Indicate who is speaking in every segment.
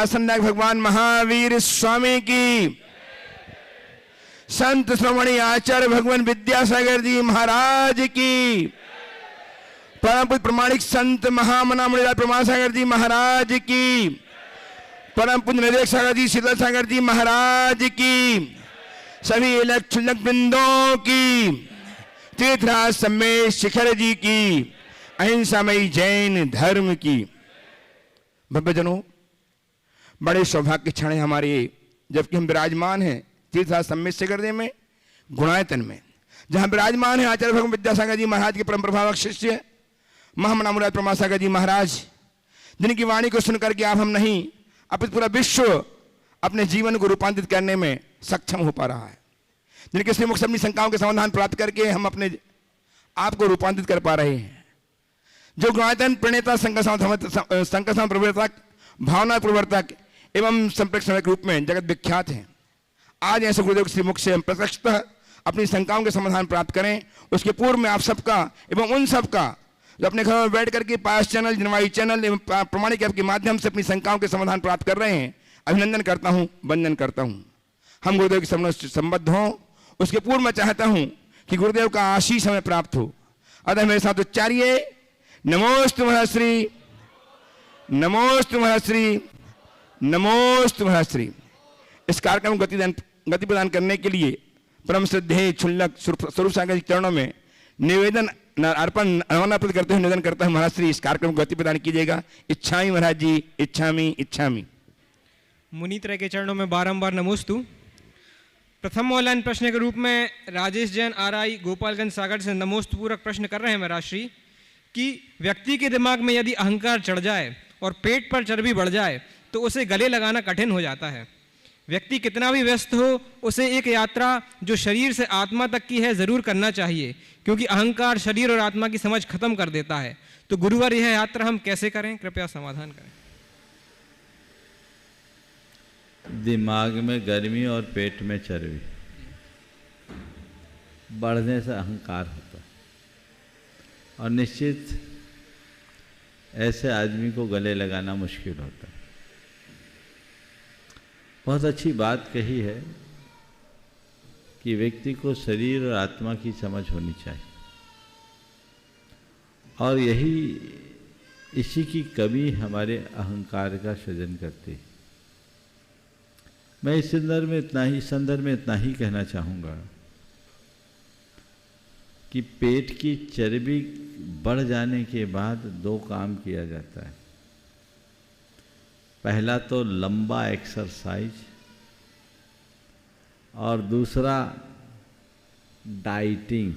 Speaker 1: आसननायक भगवान महावीर स्वामी की, संत श्रोमणी आचार्य भगवान विद्यासागर जी महाराज की, परम पूज्य प्रमाणिक संत महामना मुनिलाल प्रमासागर जी महाराज की, परम पूज्य निदेशक सागर जी शीतल सागर जी महाराज की, सभी इलेक्ट्रॉनिक वृंदों की, तीर्थराज सम्मेश शिखर जी की, अहिंसामयी जैन धर्म की। भव्यजनों, बड़े सौभाग्य क्षण है हमारे, जबकि हम विराजमान हैं तीर्थराज सम्मेश शिखर जी में, गुणायतन में, जहां विराजमान है आचार्य भगवान विद्यासागर जी महाराज के परम प्रभावक शिष्य महामना मुनिलाल प्रमासागर जी महाराज, जिनकी वाणी को सुनकर के आप हम नहीं अपितु पूरा विश्व अपने जीवन को रूपांतरित करने में सक्षम हो पा रहा है, जिनके श्रीमुख से अपनी शंकाओं के समाधान प्राप्त करके हम अपने आप को रूपांतरित कर पा रहे हैं। जो गुणायतन प्रणेता संकट प्रवर्तक, भावना प्रवर्तक एवं संप्रेक्षण के रूप में जगत विख्यात हैं, आज ऐसे गुरुदेव के श्रीमुख से हम प्रत्यक्षतः अपनी शंकाओं के समाधान प्राप्त करें। उसके पूर्व में आप सबका एवं उन सबका जो अपने घर में बैठ करके पास चैनल, जनवाई चैनल एवं प्रमाणिक ऐप के माध्यम से अपनी शंकाओं के समाधान प्राप्त कर रहे हैं, अभिनंदन करता हूं, वंदन करता हूं। हम गुरुदेव के शरणों से संबद्ध हों। उसके पूर्व मैं चाहता हूं कि गुरुदेव का आशीष हमें प्राप्त हो। अतः मेरे साथ उच्चारिए नमोस्तु महश्री, नमोस्तु महश्री, नमोस्तु महश्री। इस कार्यक्रम को गति प्रदान करने के लिए परम श्रद्धेय क्षुल्लक स्वरूप सागर के चरणों में निवेदन अर्पण करते हुए निवेदन करता हूं, महाराज श्री इस कार्यक्रम को गति प्रदान कीजिएगा। इच्छामी महाराज जी, इच्छामी इच्छामी।
Speaker 2: मुनीत्रय के चरणों में बारंबार नमोस्तु। प्रथम ऑनलाइन प्रश्न के रूप में राजेश जैन आरआई गोपालगंज सागर से नमोस्तु पूर्वक प्रश्न कर रहे हैं महाराज श्री कि व्यक्ति के दिमाग में यदि अहंकार चढ़ जाए और पेट पर चर्बी बढ़ जाए तो उसे गले लगाना कठिन हो जाता है। व्यक्ति कितना भी व्यस्त हो, उसे एक यात्रा जो शरीर से आत्मा तक की है जरूर करना चाहिए, क्योंकि अहंकार शरीर और आत्मा की समझ खत्म कर देता है। तो गुरुवार यह यात्रा हम कैसे करें, कृपया समाधान करें।
Speaker 3: दिमाग में गर्मी और पेट में चर्बी बढ़ने से अहंकार होता है, और निश्चित ऐसे आदमी को गले लगाना मुश्किल होता है। बहुत अच्छी बात कही है कि व्यक्ति को शरीर और आत्मा की समझ होनी चाहिए, और इसी की कमी हमारे अहंकार का सृजन करती है। मैं इस संदर्भ में इतना ही कहना चाहूँगा कि पेट की चर्बी बढ़ जाने के बाद दो काम किया जाता है। पहला तो लंबा एक्सरसाइज, और दूसरा डाइटिंग,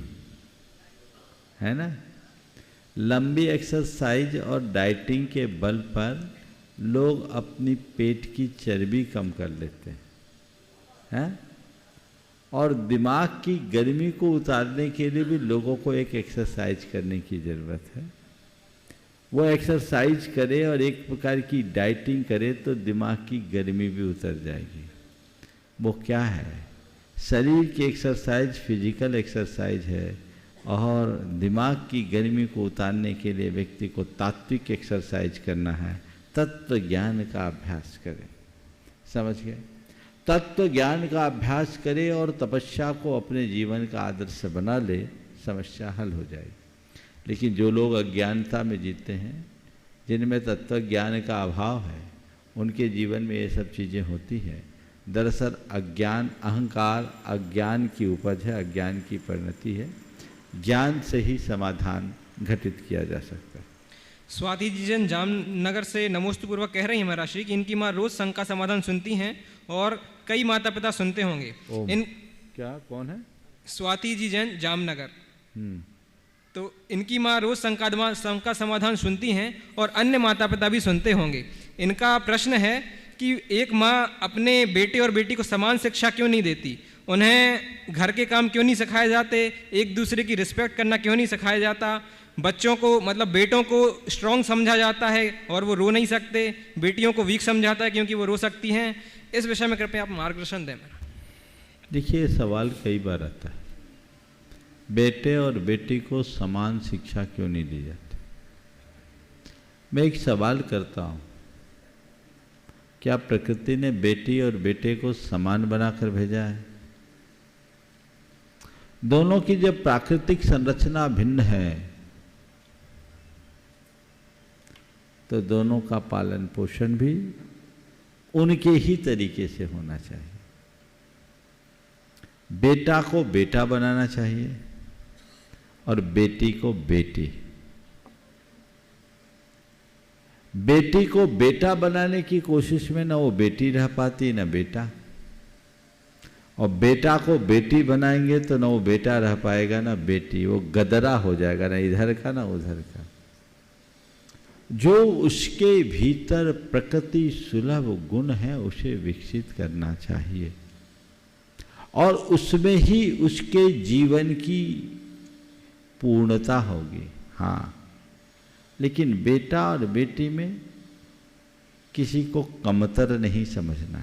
Speaker 3: है ना। लंबी एक्सरसाइज और डाइटिंग के बल पर लोग अपनी पेट की चर्बी कम कर लेते हैं, और दिमाग की गर्मी को उतारने के लिए भी लोगों को एक एक्सरसाइज करने की ज़रूरत है। वो एक्सरसाइज करे और एक प्रकार की डाइटिंग करे तो दिमाग की गर्मी भी उतर जाएगी। वो क्या है? शरीर की एक्सरसाइज फिजिकल एक्सरसाइज है, और दिमाग की गर्मी को उतारने के लिए व्यक्ति को तात्विक एक्सरसाइज करना है। तत्व ज्ञान का अभ्यास करें, समझ गए? तत्व ज्ञान का अभ्यास करे और तपस्या को अपने जीवन का आदर्श बना ले, समस्या हल हो जाएगी। लेकिन जो लोग अज्ञानता में जीते हैं, जिनमें तत्व ज्ञान का अभाव है, उनके जीवन में ये सब चीज़ें होती हैं। दरअसल अज्ञान, अहंकार अज्ञान की उपज है, अज्ञान की परिणति है। ज्ञान से ही समाधान घटित किया जा सकता है।
Speaker 2: स्वाति जी जन जामनगर से नमोस्तु पूर्वक कह रही हैं महाराज श्री कि इनकी माँ रोज शंका समाधान सुनती हैं और कई माता पिता सुनते होंगे।
Speaker 3: क्या, कौन है?
Speaker 2: स्वाति जी जैन जामनगर। तो इनकी माँ रोज शंका समाधान सुनती हैं और अन्य माता पिता भी सुनते होंगे। इनका प्रश्न है कि एक माँ अपने बेटे और बेटी को समान शिक्षा क्यों नहीं देती? उन्हें घर के काम क्यों नहीं सिखाए जाते? एक दूसरे की रिस्पेक्ट करना क्यों नहीं सिखाया जाता? बच्चों को, मतलब बेटों को स्ट्रॉन्ग समझा जाता है और वो रो नहीं सकते, बेटियों को वीक समझाता है क्योंकि वो रो सकती हैं। इस विषय में कृपया आप मार्गदर्शन दें।
Speaker 3: देखिए, सवाल कई बार आता है, बेटे और बेटी को समान शिक्षा क्यों नहीं दी जाती? मैं एक सवाल करता हूँ क्या प्रकृति ने बेटी और बेटे को समान बनाकर भेजा है? दोनों की जब प्राकृतिक संरचना भिन्न है तो दोनों का पालन पोषण भी उनके ही तरीके से होना चाहिए। बेटा को बेटा बनाना चाहिए और बेटी को बेटी। बेटी को बेटा बनाने की कोशिश में ना वो बेटी रह पाती ना बेटा, और बेटा को बेटी बनाएंगे तो ना वो बेटा रह पाएगा ना बेटी, वो गदरा हो जाएगा, ना इधर का ना उधर का। जो उसके भीतर प्रकृति सुलभ गुण है उसे विकसित करना चाहिए और उसमें ही उसके जीवन की पूर्णता होगी। हाँ, लेकिन बेटा और बेटी में किसी को कमतर नहीं समझना।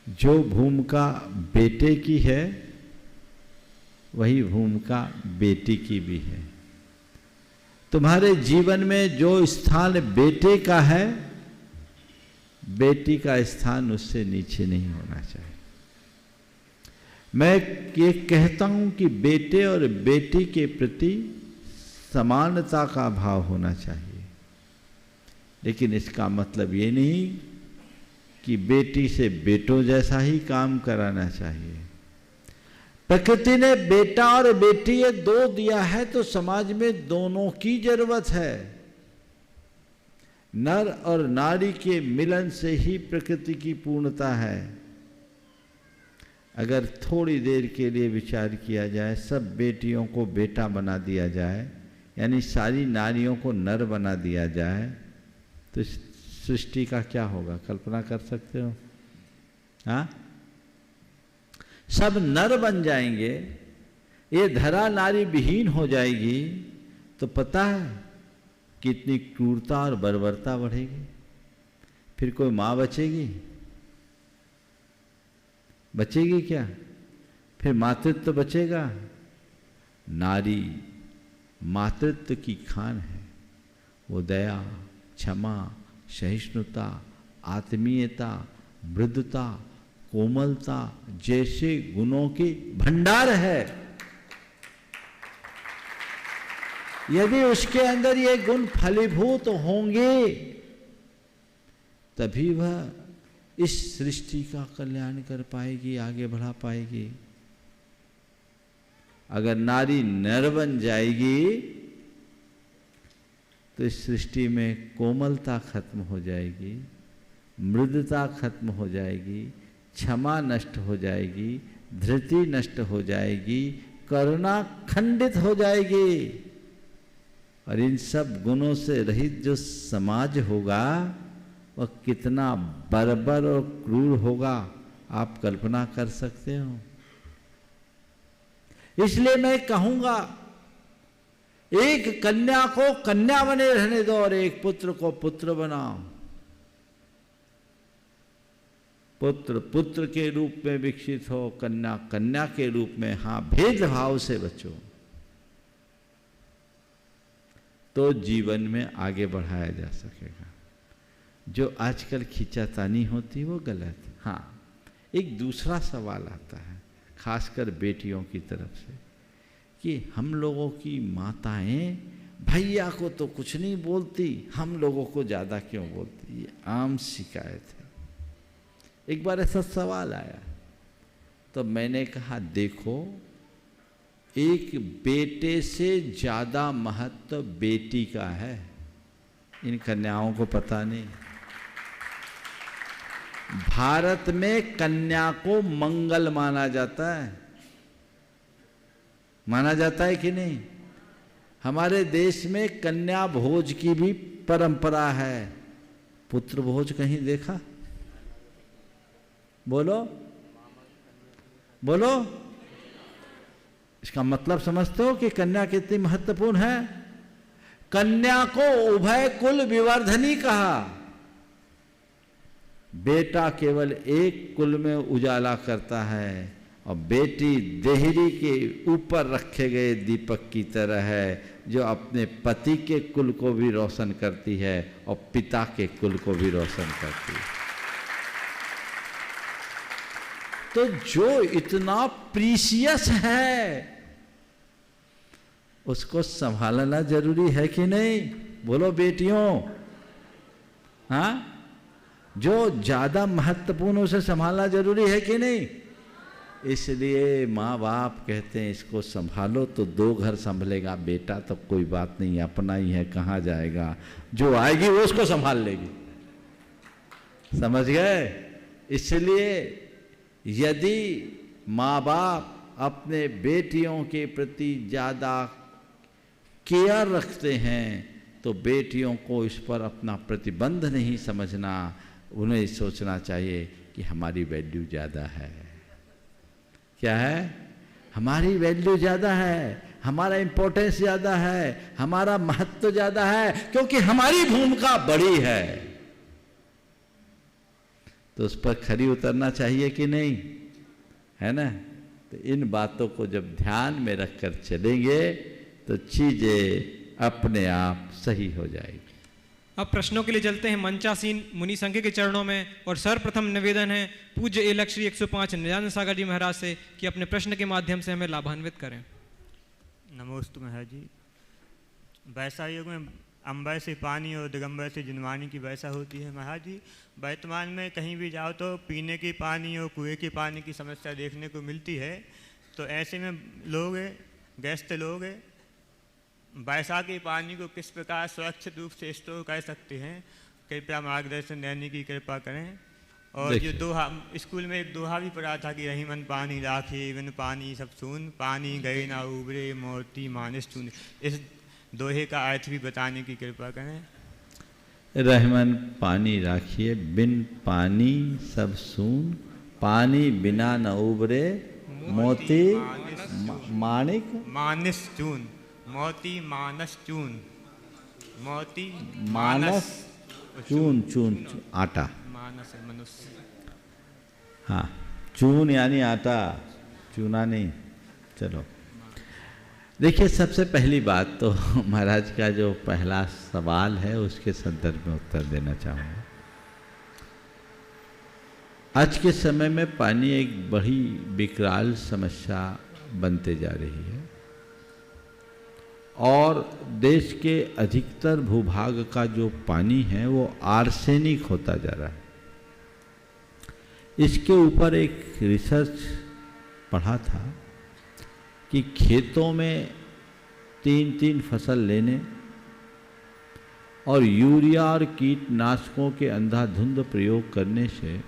Speaker 3: जो भूमिका बेटे की है वही भूमिका बेटी की भी है। तुम्हारे जीवन में जो स्थान बेटे का है, बेटी का स्थान उससे नीचे नहीं होना चाहिए। मैं ये कहता हूं कि बेटे और बेटी के प्रति समानता का भाव होना चाहिए, लेकिन इसका मतलब ये नहीं कि बेटी से बेटों जैसा ही काम कराना चाहिए। प्रकृति ने बेटा और बेटी ये दो दिया है तो समाज में दोनों की जरूरत है। नर और नारी के मिलन से ही प्रकृति की पूर्णता है। अगर थोड़ी देर के लिए विचार किया जाए, सब बेटियों को बेटा बना दिया जाए, यानी सारी नारियों को नर बना दिया जाए, तो इस सृष्टि का क्या होगा? कल्पना कर सकते हो? हाँ, सब नर बन जाएंगे, ये धरा नारी विहीन हो जाएगी, तो पता है कितनी क्रूरता और बर्बरता बढ़ेगी। फिर कोई माँ बचेगी? बचेगी क्या? फिर मातृत्व बचेगा? नारी मातृत्व की खान है। वो दया, क्षमा, सहिष्णुता, आत्मीयता, मृदुता, कोमलता जैसे गुणों के भंडार है। यदि उसके अंदर ये गुण फलीभूत होंगे तभी वह इस सृष्टि का कल्याण कर पाएगी, आगे बढ़ा पाएगी। अगर नारी नर बन जाएगी तो इस सृष्टि में कोमलता खत्म हो जाएगी, मृदुता खत्म हो जाएगी, क्षमा नष्ट हो जाएगी, धृति नष्ट हो जाएगी, करुणा खंडित हो जाएगी। और इन सब गुणों से रहित जो समाज होगा वह कितना बर्बर और क्रूर होगा, आप कल्पना कर सकते हो? इसलिए मैं कहूंगा, एक कन्या को कन्या बने रहने दो और एक पुत्र को पुत्र बनाओ। पुत्र पुत्र के रूप में विकसित हो, कन्या कन्या के रूप में। हाँ, भेदभाव से बचो तो जीवन में आगे बढ़ाया जा सकेगा। जो आजकल खींचातानी होती वो गलत। हाँ, एक दूसरा सवाल आता है खासकर बेटियों की तरफ से कि हम लोगों की माताएं भैया को तो कुछ नहीं बोलती, हम लोगों को ज़्यादा क्यों बोलती? ये आम शिकायत है। एक बार ऐसा सवाल आया तो मैंने कहा, देखो, एक बेटे से ज़्यादा महत्व बेटी का है। इन कन्याओं को पता नहीं। भारत में कन्या को मंगल माना जाता है। माना जाता है कि नहीं? हमारे देश में कन्या भोज की भी परंपरा है। पुत्र भोज कहीं देखा? बोलो बोलो। इसका मतलब समझते हो कि कन्या कितनी महत्वपूर्ण है? कन्या को उभय कुल विवर्धनी कहा। बेटा केवल एक कुल में उजाला करता है और बेटी देहरी के ऊपर रखे गए दीपक की तरह है, जो अपने पति के कुल को भी रोशन करती है और पिता के कुल को भी रोशन करती है। तो जो इतना प्रीशियस है उसको संभालना जरूरी है कि नहीं? बोलो बेटियों, हाँ? जो ज्यादा महत्वपूर्ण उसे संभालना जरूरी है कि नहीं? इसलिए माँ बाप कहते हैं इसको संभालो तो 2 घर संभलेगा। बेटा तो कोई बात नहीं, अपना ही है, कहाँ जाएगा, जो आएगी वो उसको संभाल लेगी। समझ गए? इसलिए यदि माँ बाप अपने बेटियों के प्रति ज़्यादा केयर रखते हैं तो बेटियों को इस पर अपना प्रतिबंध नहीं समझना, उन्हें सोचना चाहिए कि हमारी वैल्यू ज़्यादा है। क्या है? हमारी वैल्यू ज़्यादा है, हमारा इंपॉर्टेंस ज़्यादा है, हमारा महत्व ज़्यादा है, क्योंकि हमारी भूमिका बड़ी है। तो उस पर खरी उतरना चाहिए कि नहीं, है ना? तो इन बातों को जब ध्यान में रखकर चलेंगे तो चीजें अपने आप सही हो जाएगी।
Speaker 2: अब प्रश्नों के लिए चलते हैं मंचासीन मुनि संघ के चरणों में। और सर्वप्रथम निवेदन है पूज्य एलक श्री 105 नित्यानंद सागर जी महाराज से कि अपने प्रश्न के माध्यम से हमें लाभान्वित करें।
Speaker 4: नमोस्तु महाराज जी। वैसा युग में अम्बर से पानी और दिगंबर से जिनवानी की वैसा होती है महाराज जी। वर्तमान में कहीं भी जाओ तो पीने के पानी और कुएं के पानी की समस्या देखने को मिलती है। तो ऐसे में लोग, गृहस्थ लोग वर्षा के पानी को किस प्रकार सुरक्षित रूप से स्टोर कर सकते हैं, कृपया मार्गदर्शन देने की कृपा करें। और जो दोहा, स्कूल में एक दोहा भी पढ़ा था कि रहीमन पानी राखे बिन पानी सब सून, पानी गए ना उबरे मोती मानस चून। इस दोहे का अर्थ भी बताने की कृपा करें।
Speaker 3: रहमान पानी राखिए बिन पानी सब सून, पानी बिना न उबरे मोती माणिक
Speaker 4: मानस चून, मोती मानस चून, मोती
Speaker 3: मानस चून, चून आटा,
Speaker 4: मानस मनुष्य।
Speaker 3: हाँ, चून यानी आटा, चूना नहीं। चलो देखिए, सबसे पहली बात तो महाराज का जो पहला सवाल है उसके संदर्भ में उत्तर देना चाहूँगा। आज के समय में पानी एक बड़ी विकराल समस्या बनते जा रही है और देश के अधिकतर भूभाग का जो पानी है वो आर्सेनिक होता जा रहा है। इसके ऊपर एक रिसर्च पढ़ा था कि खेतों में 3-3 फसल लेने और यूरिया और कीटनाशकों के अंधाधुंध प्रयोग करने से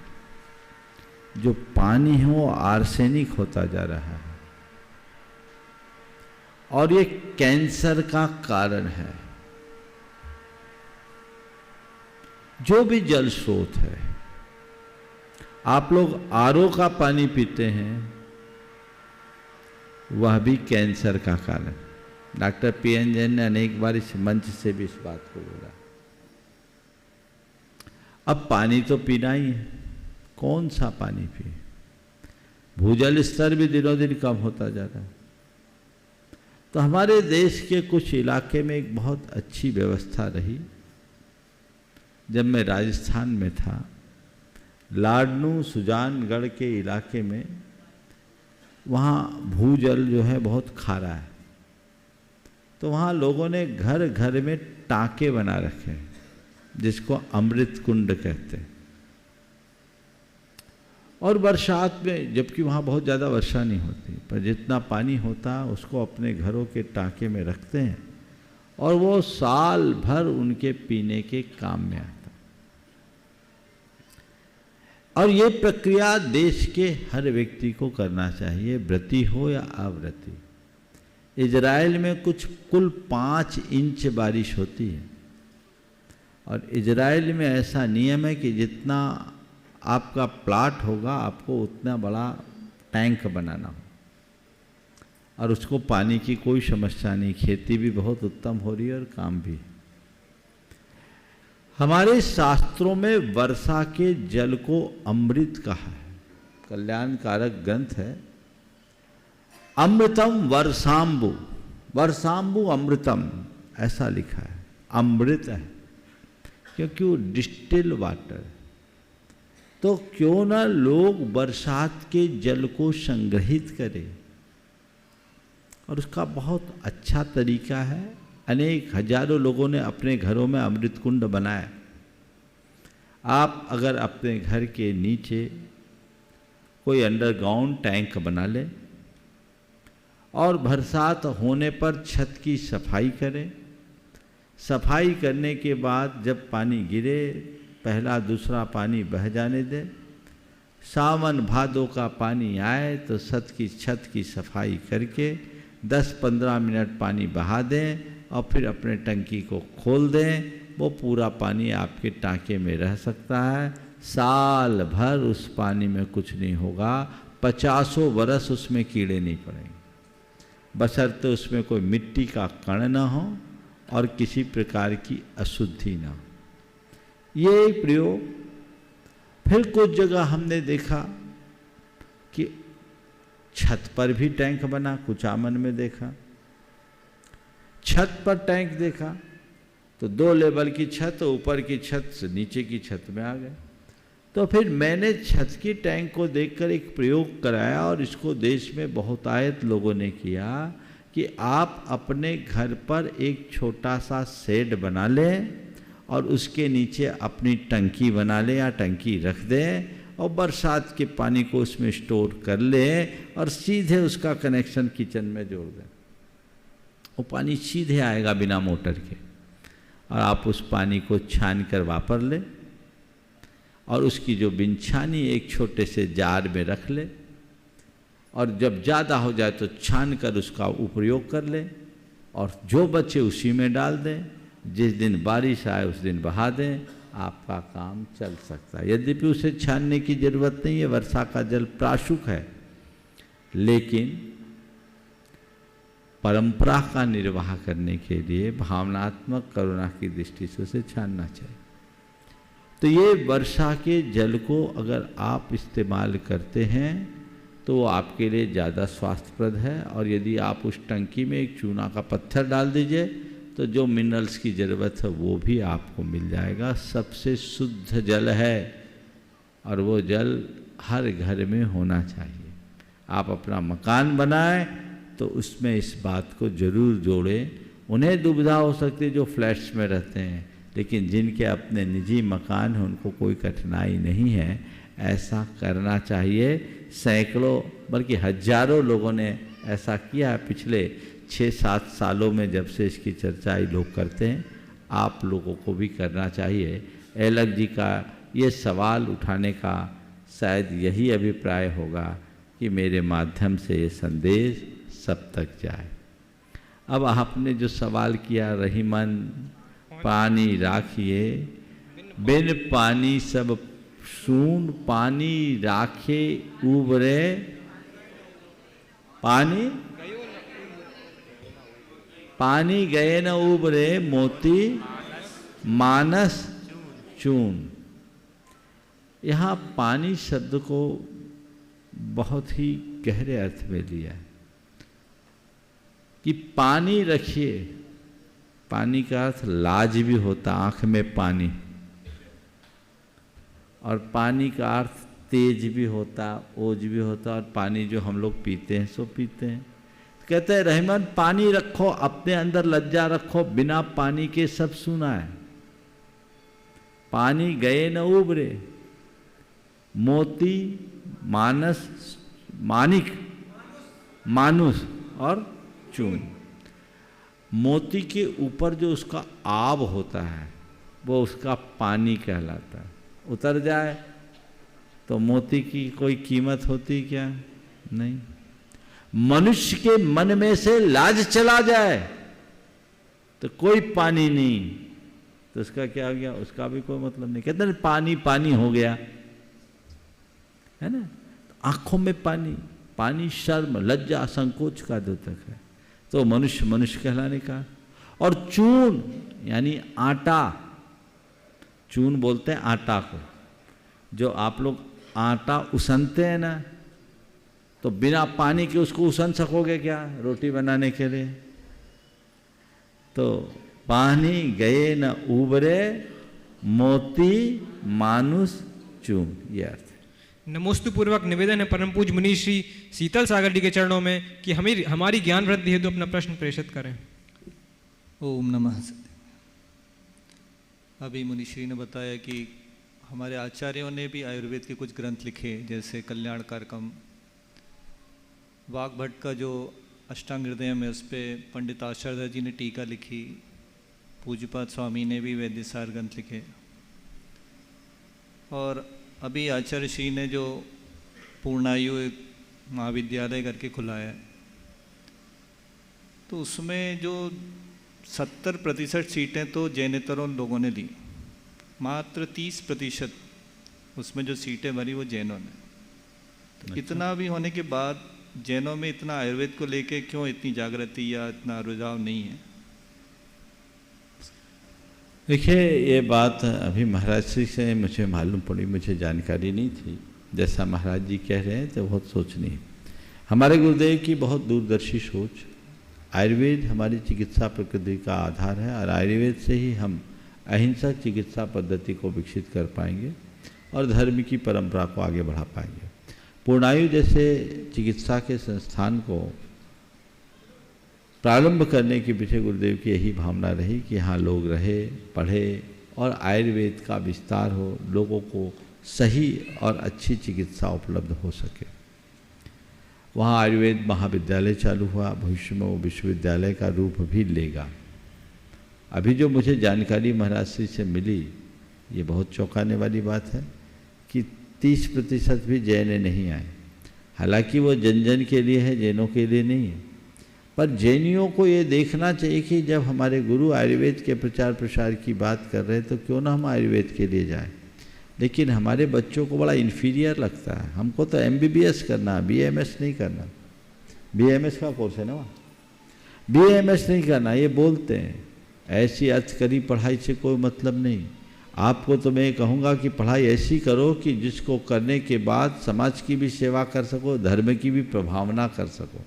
Speaker 3: जो पानी है वो आर्सेनिक होता जा रहा है और ये कैंसर का कारण है। जो भी जल स्रोत है, आप लोग आरओ का पानी पीते हैं, वह भी कैंसर का कारण। डॉक्टर पीएन जैन ने अनेक बार इस मंच से भी इस बात को बोला। अब पानी तो पीना ही है, कौन सा पानी पिए? भूजल स्तर भी दिनों दिन कम होता जा रहा है। तो हमारे देश के कुछ इलाके में एक बहुत अच्छी व्यवस्था रही। जब मैं राजस्थान में था, लाडनू सुजानगढ़ के इलाके में, वहाँ भूजल जो है बहुत खारा है, तो वहाँ लोगों ने घर घर में टाँके बना रखे हैं जिसको अमृत कुंड कहते हैं। और बरसात में, जबकि वहाँ बहुत ज़्यादा वर्षा नहीं होती, पर जितना पानी होता है उसको अपने घरों के टाँके में रखते हैं और वो साल भर उनके पीने के काम में आता है। और ये प्रक्रिया देश के हर व्यक्ति को करना चाहिए, व्रती हो या अव्रती। इजराइल में कुल 5 इंच बारिश होती है और इजराइल में ऐसा नियम है कि जितना आपका प्लाट होगा आपको उतना बड़ा टैंक बनाना हो और उसको पानी की कोई समस्या नहीं। खेती भी बहुत उत्तम हो रही है और काम भी। हमारे शास्त्रों में वर्षा के जल को अमृत कहा है। कल्याणकारक ग्रंथ है अमृतम वर्षांबु, वर्षांबु अमृतम ऐसा लिखा है, अमृत है क्योंकि वो डिस्टिल वाटर। तो क्यों ना लोग बरसात के जल को संग्रहित करें, और उसका बहुत अच्छा तरीका है। अनेक हजारों लोगों ने अपने घरों में अमृत कुंड बनाए। आप अगर अपने घर के नीचे कोई अंडरग्राउंड टैंक बना लें और बरसात होने पर छत की सफाई करें, सफाई करने के बाद जब पानी गिरे पहला दूसरा पानी बह जाने दें, सावन भादों का पानी आए तो छत की सफाई करके 10-15 मिनट पानी बहा दें और फिर अपने टंकी को खोल दें। वो पूरा पानी आपके टांके में रह सकता है, साल भर उस पानी में कुछ नहीं होगा, 50 बरस उसमें कीड़े नहीं पड़ेंगे, बशर्ते उसमें कोई मिट्टी का कण ना हो और किसी प्रकार की अशुद्धि ना हो। ये प्रयोग फिर कुछ जगह हमने देखा कि छत पर भी टैंक बना, कुचामन में देखा छत पर टैंक देखा तो 2 लेवल की छत, ऊपर की छत से नीचे की छत में आ गए। तो फिर मैंने छत की टैंक को देखकर एक प्रयोग कराया और इसको देश में बहुतायत लोगों ने किया कि आप अपने घर पर एक छोटा सा शेड बना लें और उसके नीचे अपनी टंकी बना लें या टंकी रख दें और बरसात के पानी को उसमें स्टोर कर लें और सीधे उसका कनेक्शन किचन में जोड़ दें। वो पानी सीधे आएगा बिना मोटर के और आप उस पानी को छान कर वापर लें और उसकी जो बिनछानी एक छोटे से जार में रख ले और जब ज़्यादा हो जाए तो छान कर उसका उपयोग कर लें और जो बचे उसी में डाल दें। जिस दिन बारिश आए उस दिन बहा दें, आपका काम चल सकता है। यद्यपि उसे छानने की जरूरत नहीं है, वर्षा का जल प्राशुक है, लेकिन परंपरा का निर्वाह करने के लिए भावनात्मक करुणा की दृष्टि से उसे छानना चाहिए। तो ये वर्षा के जल को अगर आप इस्तेमाल करते हैं तो वो आपके लिए ज़्यादा स्वास्थ्यप्रद है। और यदि आप उस टंकी में एक चूना का पत्थर डाल दीजिए तो जो मिनरल्स की ज़रूरत है वो भी आपको मिल जाएगा। सबसे शुद्ध जल है और वो जल हर घर में होना चाहिए। आप अपना मकान बनाएं तो उसमें इस बात को जरूर जोड़ें। उन्हें दुविधा हो सकती है जो फ्लैट्स में रहते हैं, लेकिन जिनके अपने निजी मकान हैं उनको कोई कठिनाई नहीं है। ऐसा करना चाहिए। सैकड़ों बल्कि हजारों लोगों ने ऐसा किया है पिछले 6-7 सालों में, जब से इसकी चर्चा ये लोग करते हैं। आप लोगों को भी करना चाहिए। एलक जी का ये सवाल उठाने का शायद यही अभिप्राय होगा कि मेरे माध्यम से ये संदेश सब तक जाए। अब आपने जो सवाल किया, रहीमन पानी राखिए बिन पानी सब सून, पानी राखे उबरे पानी गए न उबरे मोती मानस चून। यहाँ पानी शब्द को बहुत ही गहरे अर्थ में लिया है कि पानी रखिए। पानी का अर्थ लाज भी होता, आँख में पानी, और पानी का अर्थ तेज भी होता, ओज भी होता, और पानी जो हम लोग पीते हैं सो पीते हैं। कहते हैं रहमान पानी रखो, अपने अंदर लज्जा रखो, बिना पानी के सब सुना है। पानी गए न उबरे मोती मानस मानिक मानुष और चून। मोती के ऊपर जो उसका आब होता है वो उसका पानी कहलाता है। उतर जाए तो मोती की कोई कीमत होती क्या? नहीं। मनुष्य के मन में से लाज चला जाए तो कोई पानी नहीं, तो उसका क्या हो गया? उसका भी कोई मतलब नहीं। कहते हैं पानी पानी हो गया, है ना। आंखों में पानी, पानी शर्म लज्जा संकोच का द्योतक है, तो मनुष्य मनुष्य कहलाने का। और चून यानी आटा, चून बोलते हैं आटा को। जो आप लोग आटा उसनते हैं ना, तो बिना पानी के उसको उसन सकोगे क्या रोटी बनाने के लिए? तो पानी गए न उबरे, मोती मानुष चूम, ये अर्थ है।
Speaker 2: नमोस्तु पूर्वक निवेदन है परम पूज्य मुनि श्री शीतल सागर जी के चरणों में कि हमारी ज्ञान वृद्धि हेतु अपना प्रश्न प्रेषित करें।
Speaker 5: ओम नमः सत्य। अभी मुनिश्री ने बताया कि हमारे आचार्यों ने भी आयुर्वेद के कुछ ग्रंथ लिखे, जैसे कल्याण कारकम, वाग्भट का जो अष्टांग हृदय में उस पर पंडित आचार्य जी ने टीका लिखी, पूज्यपाद स्वामी ने भी वैद्यसार ग्रंथ लिखे, और अभी आचार्य श्री ने जो पूर्णायु एक महाविद्यालय करके खुलाया है, तो उसमें जो 70% सीटें तो जैनेतरों लोगों ने ली, मात्र 30% उसमें जो सीटें भरी वो जैनों ने। तो इतना भी होने के बाद जैनों में इतना आयुर्वेद को लेके क्यों इतनी जागृति या इतना रुझाव नहीं है?
Speaker 3: देखिए, ये बात अभी महाराज श्री से मुझे मालूम पड़ी, मुझे जानकारी नहीं थी। जैसा महाराज जी कह रहे हैं तो बहुत सोचनीय। हमारे गुरुदेव की बहुत दूरदर्शी सोच। आयुर्वेद हमारी चिकित्सा प्रकृति का आधार है और आयुर्वेद से ही हम अहिंसक चिकित्सा पद्धति को विकसित कर पाएंगे और धर्म की परंपरा को आगे बढ़ा पाएंगे। पूर्णायु जैसे चिकित्सा के संस्थान को प्रारंभ करने के पीछे गुरुदेव की यही भावना रही कि यहाँ लोग रहे, पढ़े और आयुर्वेद का विस्तार हो, लोगों को सही और अच्छी चिकित्सा उपलब्ध हो सके। वहाँ आयुर्वेद महाविद्यालय चालू हुआ, भविष्य में वो विश्वविद्यालय का रूप भी लेगा। अभी जो मुझे जानकारी महाराज श्री से मिली, ये बहुत चौंकाने वाली बात है कि 30% भी जैन नहीं आए। हालांकि वो जन जन के लिए है, जैनों के लिए नहीं है। पर जैनियों को ये देखना चाहिए कि जब हमारे गुरु आयुर्वेद के प्रचार प्रसार की बात कर रहे हैं तो क्यों ना हम आयुर्वेद के लिए जाएं। लेकिन हमारे बच्चों को बड़ा इन्फीरियर लगता है। हमको तो MBBS करना, BAMS नहीं करना। BAMS का कोर्स है ना वहाँ, BAMS नहीं करना, ये बोलते हैं। ऐसी अर्थकरी पढ़ाई से कोई मतलब नहीं। आपको तो मैं कहूँगा कि पढ़ाई ऐसी करो कि जिसको करने के बाद समाज की भी सेवा कर सको, धर्म की भी प्रभावना कर सको,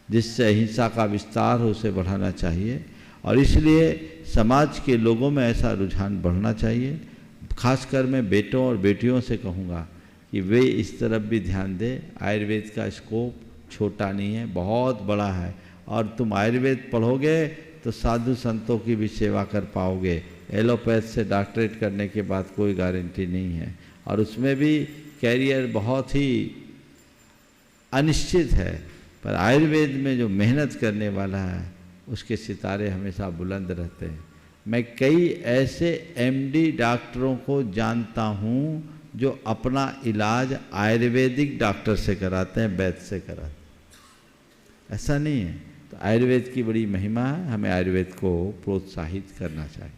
Speaker 3: जिससे अहिंसा का विस्तार हो, उसे बढ़ाना चाहिए। और इसलिए समाज के लोगों में ऐसा रुझान बढ़ना चाहिए। खासकर मैं बेटों और बेटियों से कहूँगा कि वे इस तरफ भी ध्यान दें। आयुर्वेद का स्कोप छोटा नहीं है, बहुत बड़ा है। और तुम आयुर्वेद पढ़ोगे तो साधु संतों की भी सेवा कर पाओगे। एलोपैथ से डॉक्टरेट करने के बाद कोई गारंटी नहीं है, और उसमें भी कैरियर बहुत ही अनिश्चित है। पर आयुर्वेद में जो मेहनत करने वाला है उसके सितारे हमेशा बुलंद रहते हैं। मैं कई ऐसे MD डॉक्टरों को जानता हूँ जो अपना इलाज आयुर्वेदिक डॉक्टर से कराते हैं, वैद्य से कराते हैं। ऐसा नहीं है। तो आयुर्वेद की बड़ी महिमा है, हमें आयुर्वेद को प्रोत्साहित करना चाहिए।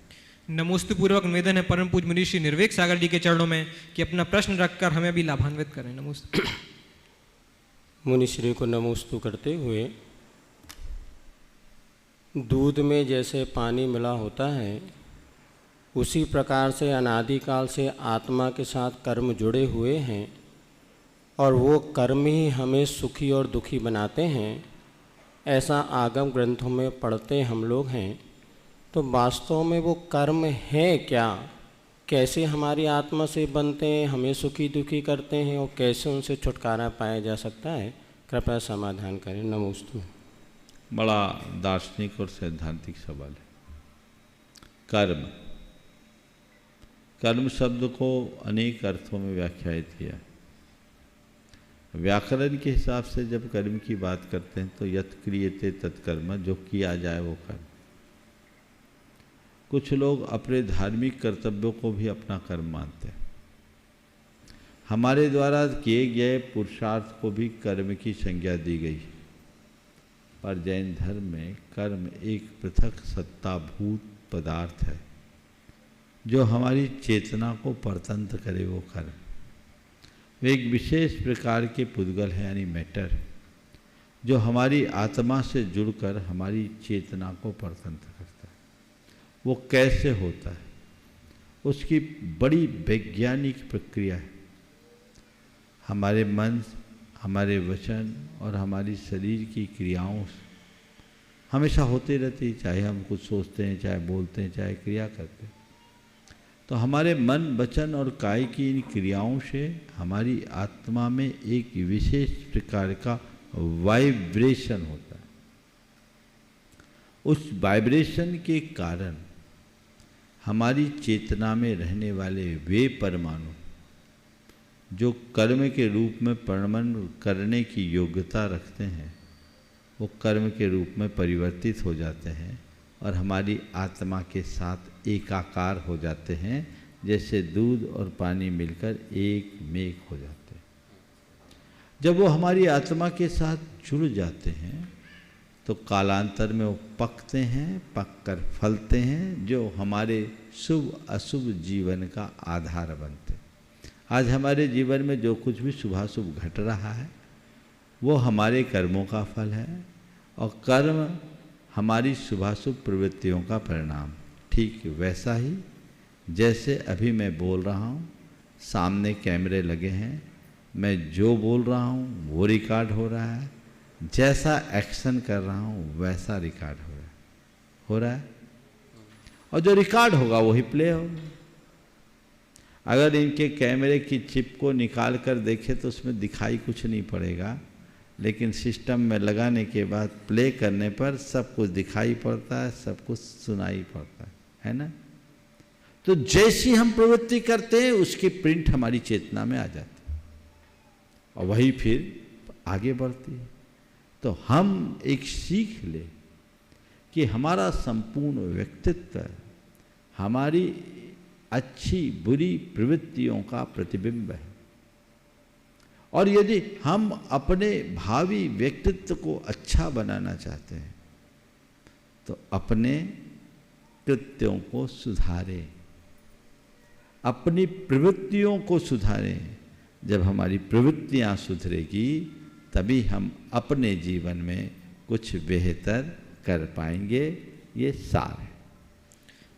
Speaker 2: नमोस्तु पूर्वक निवेदन है परम पूज्य मुनि श्री निर्वेक सागर जी के चरणों में कि अपना प्रश्न रखकर हमें अभी लाभान्वित करें। नमोस्तु।
Speaker 6: मुनिश्री को नमोस्तु करते हुए, दूध में जैसे पानी मिला होता है, उसी प्रकार से अनादिकाल से आत्मा के साथ कर्म जुड़े हुए हैं और वो कर्म ही हमें सुखी और दुखी बनाते हैं, ऐसा आगम ग्रंथों में पढ़ते हम लोग हैं। तो वास्तव में वो कर्म है क्या? कैसे हमारी आत्मा से बनते हैं, हमें सुखी दुखी करते हैं और कैसे उनसे छुटकारा पाया जा सकता है? कृपया समाधान करें। नमोस्तु।
Speaker 3: बड़ा दार्शनिक और सैद्धांतिक सवाल है। कर्म, कर्म शब्द को अनेक अर्थों में व्याख्यायित किया। व्याकरण के हिसाब से जब कर्म की बात करते हैं तो यत् क्रियते तत्कर्म, जो किया जाए वो कर्म। कुछ लोग अपने धार्मिक कर्तव्यों को भी अपना कर्म मानते हैं। हमारे द्वारा किए गए पुरुषार्थ को भी कर्म की संज्ञा दी गई। पर जैन धर्म में कर्म एक पृथक सत्ताभूत पदार्थ है जो हमारी चेतना को परतंत्र करे, वो कर्म। वे एक विशेष प्रकार के पुद्गल है, यानी मैटर, जो हमारी आत्मा से जुड़कर हमारी चेतना को परतंत्र करता है। वो कैसे होता है, उसकी बड़ी वैज्ञानिक प्रक्रिया है। हमारे मन, हमारे वचन और हमारी शरीर की क्रियाओं से हमेशा होते रहती, चाहे हम कुछ सोचते हैं, चाहे बोलते हैं, चाहे क्रिया करते हैं। तो हमारे मन, वचन और काय की इन क्रियाओं से हमारी आत्मा में एक विशेष प्रकार का वाइब्रेशन होता है। उस वाइब्रेशन के कारण हमारी चेतना में रहने वाले वे परमाणु जो कर्म के रूप में परिणमन करने की योग्यता रखते हैं, वो कर्म के रूप में परिवर्तित हो जाते हैं और हमारी आत्मा के साथ एकाकार हो जाते हैं, जैसे दूध और पानी मिलकर एक मेघ हो जाते हैं। जब वो हमारी आत्मा के साथ जुड़ जाते हैं तो कालांतर में वो पकते हैं, पककर फलते हैं, जो हमारे शुभ अशुभ जीवन का आधार बनते हैं। आज हमारे जीवन में जो कुछ भी शुभाशुभ घट रहा है वो हमारे कर्मों का फल है और कर्म हमारी शुभाशुभ प्रवृत्तियों का परिणाम। ठीक वैसा ही जैसे अभी मैं बोल रहा हूँ, सामने कैमरे लगे हैं, मैं जो बोल रहा हूँ वो रिकॉर्ड हो रहा है, जैसा एक्शन कर रहा हूँ वैसा रिकॉर्ड हो रहा है और जो रिकॉर्ड होगा वही प्ले होगा। अगर इनके कैमरे की चिप को निकाल कर देखें तो उसमें दिखाई कुछ नहीं पड़ेगा, लेकिन सिस्टम में लगाने के बाद प्ले करने पर सब कुछ दिखाई पड़ता है, सब कुछ सुनाई पड़ता है ना। तो जैसी हम प्रवृत्ति करते हैं उसकी प्रिंट हमारी चेतना में आ जाती है और वही फिर आगे बढ़ती है। तो हम एक सीख ले कि हमारा संपूर्ण व्यक्तित्व हमारी अच्छी बुरी प्रवृत्तियों का प्रतिबिंब है और यदि हम अपने भावी व्यक्तित्व को अच्छा बनाना चाहते हैं तो अपने कृत्यों को सुधारें, अपनी प्रवृत्तियों को सुधारें। जब हमारी प्रवृत्तियां सुधरेगी तभी हम अपने जीवन में कुछ बेहतर कर पाएंगे। ये सार है।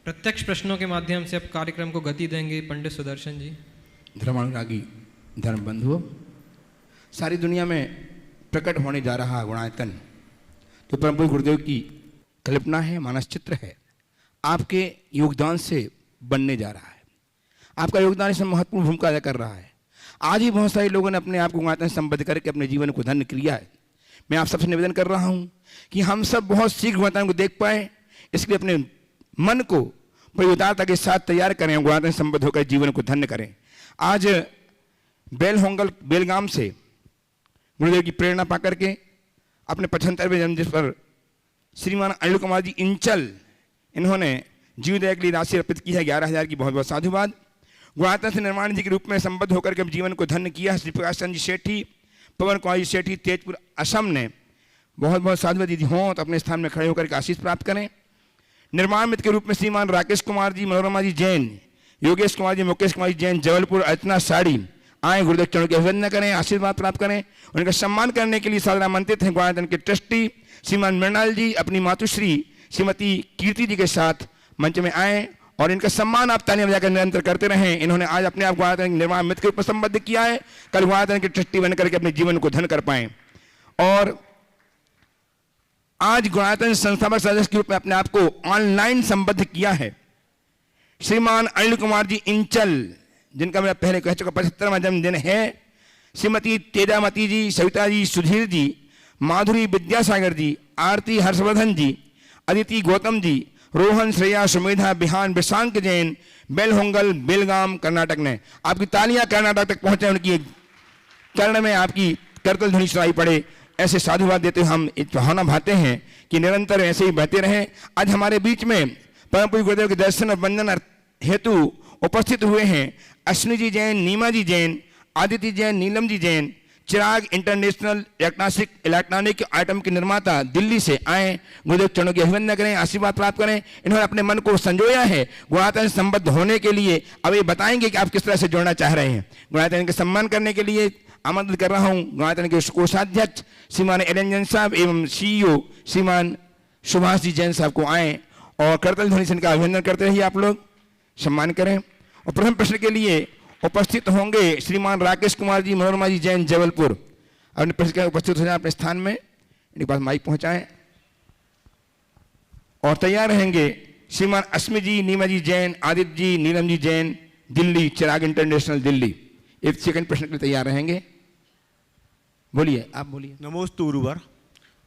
Speaker 2: प्रत्यक्ष प्रश्नों के माध्यम से अब कार्यक्रम को गति देंगे पंडित सुदर्शन जी।
Speaker 1: धर्मानुरागी धर्म बंधुओं, सारी दुनिया में प्रकट होने जा रहा गुणायतन तो परम पूज्य गुरुदेव की कल्पना है, मानसचित्र है, आपके योगदान से बनने जा रहा है। आपका योगदान इसमें महत्वपूर्ण भूमिका अदा कर रहा है। आज ही बहुत सारे लोगों ने अपने आप को गुणायतन से संबद्ध करके अपने जीवन को धन्य किया है। मैं आप सबसे निवेदन कर रहा हूं कि हम सब बहुत शीघ्र गुणायतन को देख पाए, इसलिए अपने मन को बड़ी उदारता के साथ तैयार करें, गुणायतन संबद्ध होकर जीवन को धन्य करें। आज बेलहोंगल बेलगाम से गुरुदेव की प्रेरणा पाकर के अपने 75वें जन्मदिन पर श्रीमान अनिल कुमार जी इंचल इन्होंने जीवदया के लिए राशि अर्पित की है 11,000 की। बहुत बहुत साधुवाद। गुणायतन से निर्माण जी के रूप में संबद्ध होकर के जीवन को धन्य किया है श्री प्रकाश चंद्र जी सेठी, पवन कुमार जी सेठी, तेजपुर असम ने। बहुत बहुत साधुवाद। यदि हों तो अपने स्थान में खड़े होकर के आशीष प्राप्त करें। निर्माण मित्र के रूप में श्रीमान राकेश कुमार जी, मनोरमा जी जैन, योगेश कुमार जी, मुकेश कुमार जी जैन, जबलपुर, अर्चना साड़ी आए गुरुदेव चरणों की अभिवंदना करें, आशीर्वाद प्राप्त करें। उनका सम्मान करने के लिए सादर आमंत्रित हैं गुणायतन के ट्रस्टी श्रीमान मृणाल जी अपनी मातुश्री श्रीमती कीर्ति जी के साथ मंच में आए और इनका सम्मान आप तालियां बजाकर निरंतर करते रहें। इन्होंने आज अपने आप गुणायतन निर्माण मित्र के रूप में संबद्ध किया है, कल गुणायतन के ट्रस्टी बनकर के अपने जीवन को धन्य कर पाएं। और आज गुणायतन संस्थापक सदस्य के रूप में अपने आप को ऑनलाइन संबद्ध किया है श्रीमान अनिल कुमार जी इंचल, जिनका मैं पहले कह चुका 75वां जन्मदिन है। श्रीमती तेजामती जी, सविता जी, सुधीर जी, माधुरी विद्यासागर जी, आरती हर्षवर्धन जी, अदिति गौतम जी, रोहन, श्रेया, सुमेधा, बिहान, विशांक जैन, बेलहोंगल बेलगाम कर्नाटक ने। आपकी तालियां कर्नाटक तक पहुंचे, उनकी कर्ण में आपकी करतल ध्वनि सुनाई पड़े। ऐसे साधुवाद देते हम भावना भाते हैं कि निरंतर ऐसे ही बहते रहें। आज हमारे बीच में परम पूज्य गुरुदेव के दर्शन और वंदन हेतु उपस्थित हुए हैं अश्विनी जी जैन, नीमा जी जैन, आदित्य जैन, नीलम जी जैन, चिराग इंटरनेशनल इलेक्ट्रॉनिक आइटम के निर्माता दिल्ली से आए। गुरुदेव चरणों की अभिवंदना करें, आशीर्वाद प्राप्त करें। इन्होंने अपने मन को संजोया है गुणायतन संबद्ध होने के लिए। अब ये बताएंगे कि आप किस तरह से जोड़ना चाह रहे हैं। गुणायतन के सम्मान करने के लिए आमंत्रित कर रहा हूं गुणायतन के कोषाध्यक्ष श्रीमान एलएन साहब एवं सीईओ श्रीमान सुभाष जी जैन साहब को आए और करतल ध्वनि से इनका अभिनंदन करते रहिए, आप लोग सम्मान करें। और प्रथम प्रश्न के लिए उपस्थित होंगे श्रीमान राकेश कुमार जी, मनोरमा जी जैन, जबलपुर। अपने प्रश्न के उपस्थित हो जाएं अपने स्थान में, इनके पास माइक पहुंचाएं और तैयार रहेंगे श्रीमान अस्मी जी, नीमा जी जैन, आदित्य जी, नीलम जी जैन, दिल्ली, चिराग इंटरनेशनल दिल्ली। एक सेकंड प्रश्न के लिए तैयार रहेंगे। बोलिए, आप बोलिए।
Speaker 7: नमोस्तु गुरुवर।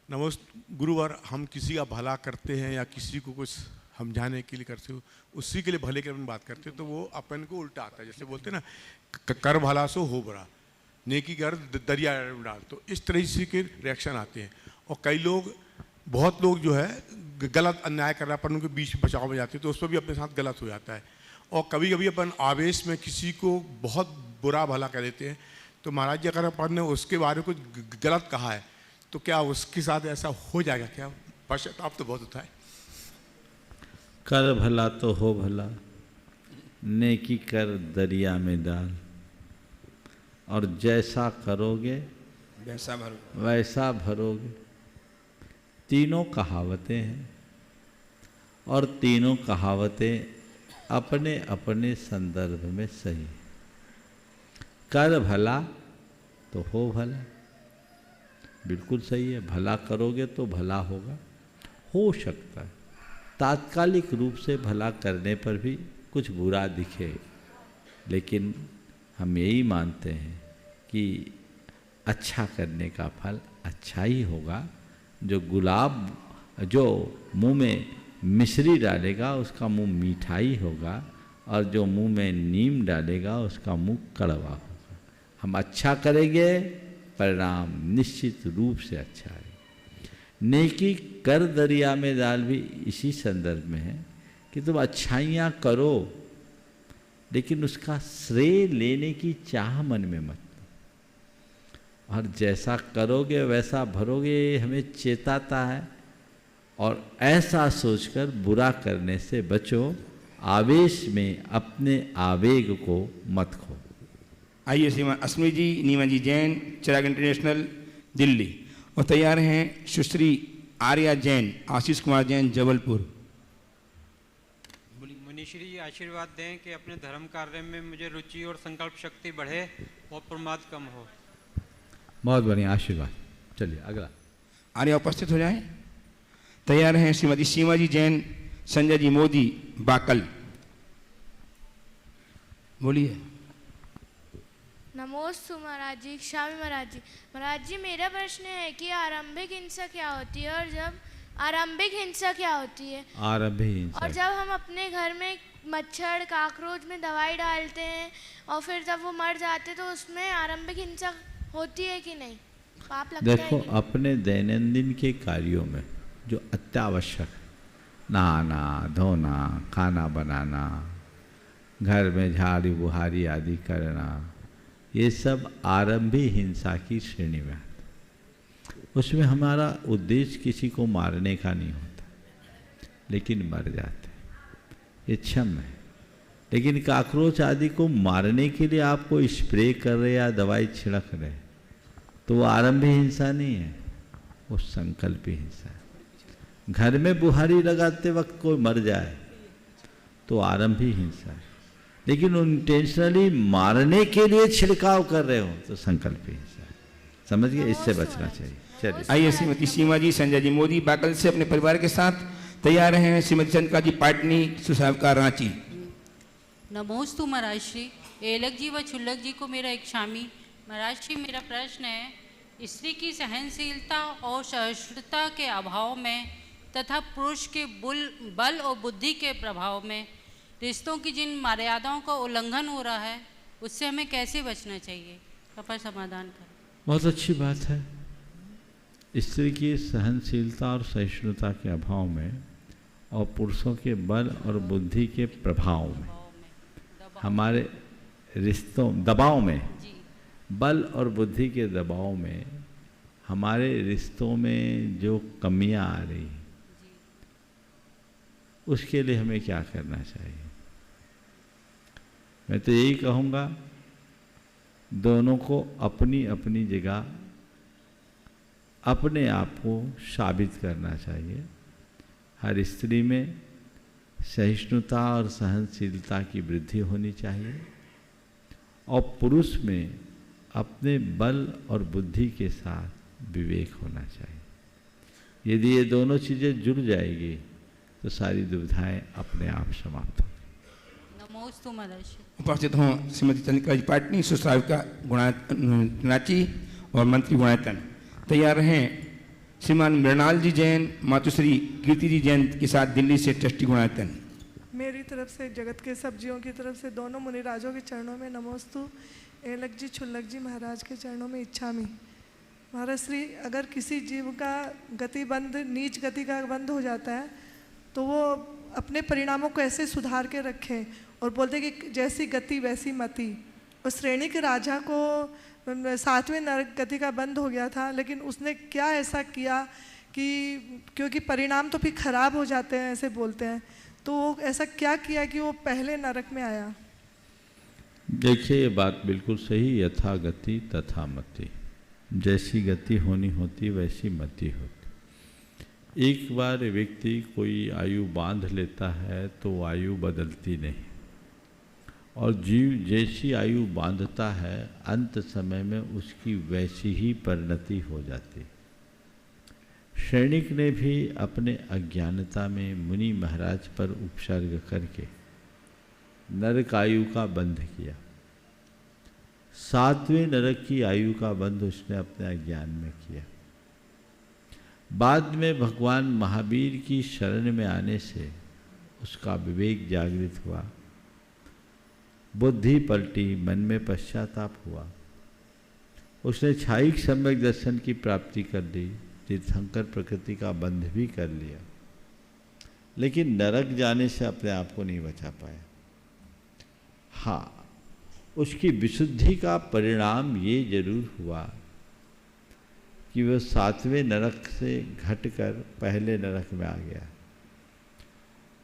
Speaker 7: नमोस्तु गुरुवर। हम किसी का भला करते हैं या किसी को कुछ समझाने के लिए करते हो, उसी के लिए भले के अपन बात करते हैं, तो वो अपन को उल्टा आता है। जैसे बोलते हैं ना, कर भला सो हो बुरा, नेकी कर दरिया में डाल, तो इस तरह से के रिएक्शन आते हैं। और कई लोग, बहुत लोग जो है गलत अन्याय कर रहा है, अपन उनके बीच बचाव में जाते हैं, तो उस पर भी अपने साथ गलत हो जाता है। और कभी कभी अपन आवेश में किसी को बहुत बुरा भला कह देते हैं, तो महाराज जी अगर अपन ने उसके बारे में कुछ गलत कहा है तो क्या उसके साथ ऐसा हो जाएगा? क्या पश्चाताप तो बहुत होता है।
Speaker 3: कर भला तो हो भला, नेकी कर दरिया में डाल, और जैसा करोगे वैसा भरोगे। तीनों कहावतें हैं और तीनों कहावतें अपने अपने संदर्भ में सही। कर भला तो हो भला, बिल्कुल सही है। भला करोगे तो भला होगा। हो सकता है तात्कालिक रूप से भला करने पर भी कुछ बुरा दिखे, लेकिन हम यही मानते हैं कि अच्छा करने का फल अच्छा ही होगा। जो मुंह में मिश्री डालेगा उसका मुंह मीठा ही होगा, और जो मुंह में नीम डालेगा उसका मुंह कड़वा होगा। हम अच्छा करेंगे, परिणाम निश्चित रूप से अच्छा है। नेकी कर दरिया में डाल भी इसी संदर्भ में है कि तुम अच्छाइयाँ करो, लेकिन उसका श्रेय लेने की चाह मन में मत लो। और जैसा करोगे वैसा भरोगे, हमें चेताता है। और ऐसा सोचकर बुरा करने से बचो, आवेश में अपने आवेग को मत खो।
Speaker 1: आइए श्रीमान अस्मी जी, नीमा जी जैन, चिराग इंटरनेशनल दिल्ली। और तैयार हैं सुश्री आर्या जैन, आशीष कुमार जैन, जबलपुर।
Speaker 8: मुनीश्री जी आशीर्वाद दें कि अपने धर्म कार्य में मुझे रुचि और संकल्प शक्ति बढ़े और प्रमाद कम हो।
Speaker 3: बहुत बढ़िया आशीर्वाद। चलिए अगला।
Speaker 1: आर्या उपस्थित हो जाएं। तैयार हैं श्रीमती सीमा जी जैन, संजय जी मोदी, बाकल। बोलिए।
Speaker 9: नमोस्तु महाराज जी, स्वामी महाराज जी। महाराज जी मेरा प्रश्न है कि आरंभिक हिंसा क्या होती है, और जब आरंभिक हिंसा क्या होती है,
Speaker 3: आरंभिक हिंसा,
Speaker 9: और जब हम अपने घर में मच्छर काकरोच में दवाई डालते हैं और फिर जब वो मर जाते तो उसमें आरंभिक हिंसा होती है कि नहीं? पाप लगता है?
Speaker 3: देखो, अपने दैनंदिन के कार्यों में जो अत्यावश्यक, नहाना धोना, खाना बनाना, घर में झाड़ू बुहारी आदि करना, ये सब आरंभिक हिंसा की श्रेणी में आता है। उसमें हमारा उद्देश्य किसी को मारने का नहीं होता, लेकिन मर जाते हैं, ये क्षम है। लेकिन काकरोच आदि को मारने के लिए आपको स्प्रे कर रहे या दवाई छिड़क रहे, तो वो आरंभिक हिंसा नहीं है, वो संकल्पी हिंसा है। घर में बुहारी लगाते वक्त कोई मर जाए तो आरंभिक हिंसा है, लेकिन इंटेंशनली मारने के लिए छिड़काव कर रहे हो तो संकल्पी हिंसा है। समझ गए? इससे बचना चाहिए। चलिए
Speaker 1: आइए श्रीमती सीमा जी, संजय जी मोदी, बाकल से अपने परिवार के साथ तैयार हैं श्रीमती चंद्रिका जी पाटनी, सुसावका रांची।
Speaker 10: नमोस्तु महाराज श्री। एलक जी व छुल्लक जी को मेरा एक शामी। महाराज श्री मेरा प्रश्न है, स्त्री की सहनशीलता और सहिष्णुता के अभाव में तथा पुरुष के बल और बुद्धि के प्रभाव में रिश्तों की जिन मर्यादाओं का उल्लंघन हो रहा है, उससे हमें कैसे बचना चाहिए? कृपया समाधान करें।
Speaker 3: बहुत अच्छी बात है। स्त्री की सहनशीलता और सहिष्णुता के अभाव में और पुरुषों के बल और बुद्धि के प्रभाव में, हमारे रिश्तों दबाव में, बल और बुद्धि के दबाव में हमारे रिश्तों में जो कमियां आ रही हैं, उसके लिए हमें क्या करना चाहिए? मैं तो यही कहूँगा, दोनों को अपनी अपनी जगह अपने आप को साबित करना चाहिए। हर स्त्री में सहिष्णुता और सहनशीलता की वृद्धि होनी चाहिए, और पुरुष में अपने बल और बुद्धि के साथ विवेक होना चाहिए। यदि ये दोनों चीज़ें जुड़ जाएगी तो सारी दुविधाएं अपने आप समाप्त होंगी।
Speaker 10: नमोस्तु महाराज।
Speaker 1: उपस्थित हों श्रीमती चंद्रिका जी पाटनी, सुश्राविका गुणानाची और मंत्री गुणायतन। तैयार रहें श्रीमान मृणाल जी जैन, मातुश्री कीर्ति जी जैन के साथ दिल्ली से ट्रस्टी गुणायतन।
Speaker 11: मेरी तरफ से जगत के सब जीवों की तरफ से दोनों मुनिराजों के चरणों में नमोस्तु। एलक जी छुल्लक जी महाराज के चरणों में इच्छामि। महाराज श्री, अगर किसी जीव का गति बंद, नीच गति का बंद हो जाता है तो वो अपने परिणामों को ऐसे सुधार के रखें और बोलते कि जैसी गति वैसी मति। उस श्रेणी के राजा को 7वें नरक गति का बंद हो गया था, लेकिन उसने क्या ऐसा किया कि क्योंकि परिणाम तो फिर खराब हो जाते हैं ऐसे बोलते हैं, तो वो ऐसा क्या किया कि वो पहले नरक में आया?
Speaker 3: देखिए, ये बात बिल्कुल सही, यथा गति तथा मति। जैसी गति होनी होती वैसी मति होती। एक बार व्यक्ति कोई आयु बांध लेता है तो आयु बदलती नहीं, और जीव जैसी आयु बांधता है अंत समय में उसकी वैसी ही परिणति हो जाती। शैणिक ने भी अपने अज्ञानता में मुनि महाराज पर उपसर्ग करके नरक आयु का बंध किया। 7वें नरक की आयु का बंध उसने अपने अज्ञान में किया। बाद में भगवान महावीर की शरण में आने से उसका विवेक जागृत हुआ, बुद्धि पलटी, मन में पश्चाताप हुआ। उसने छायिक सम्यक दर्शन की प्राप्ति कर ली, तीर्थंकर प्रकृति का बंध भी कर लिया, लेकिन नरक जाने से अपने आप को नहीं बचा पाया। हाँ, उसकी विशुद्धि का परिणाम ये जरूर हुआ कि वह 7वें नरक से घटकर पहले नरक में आ गया।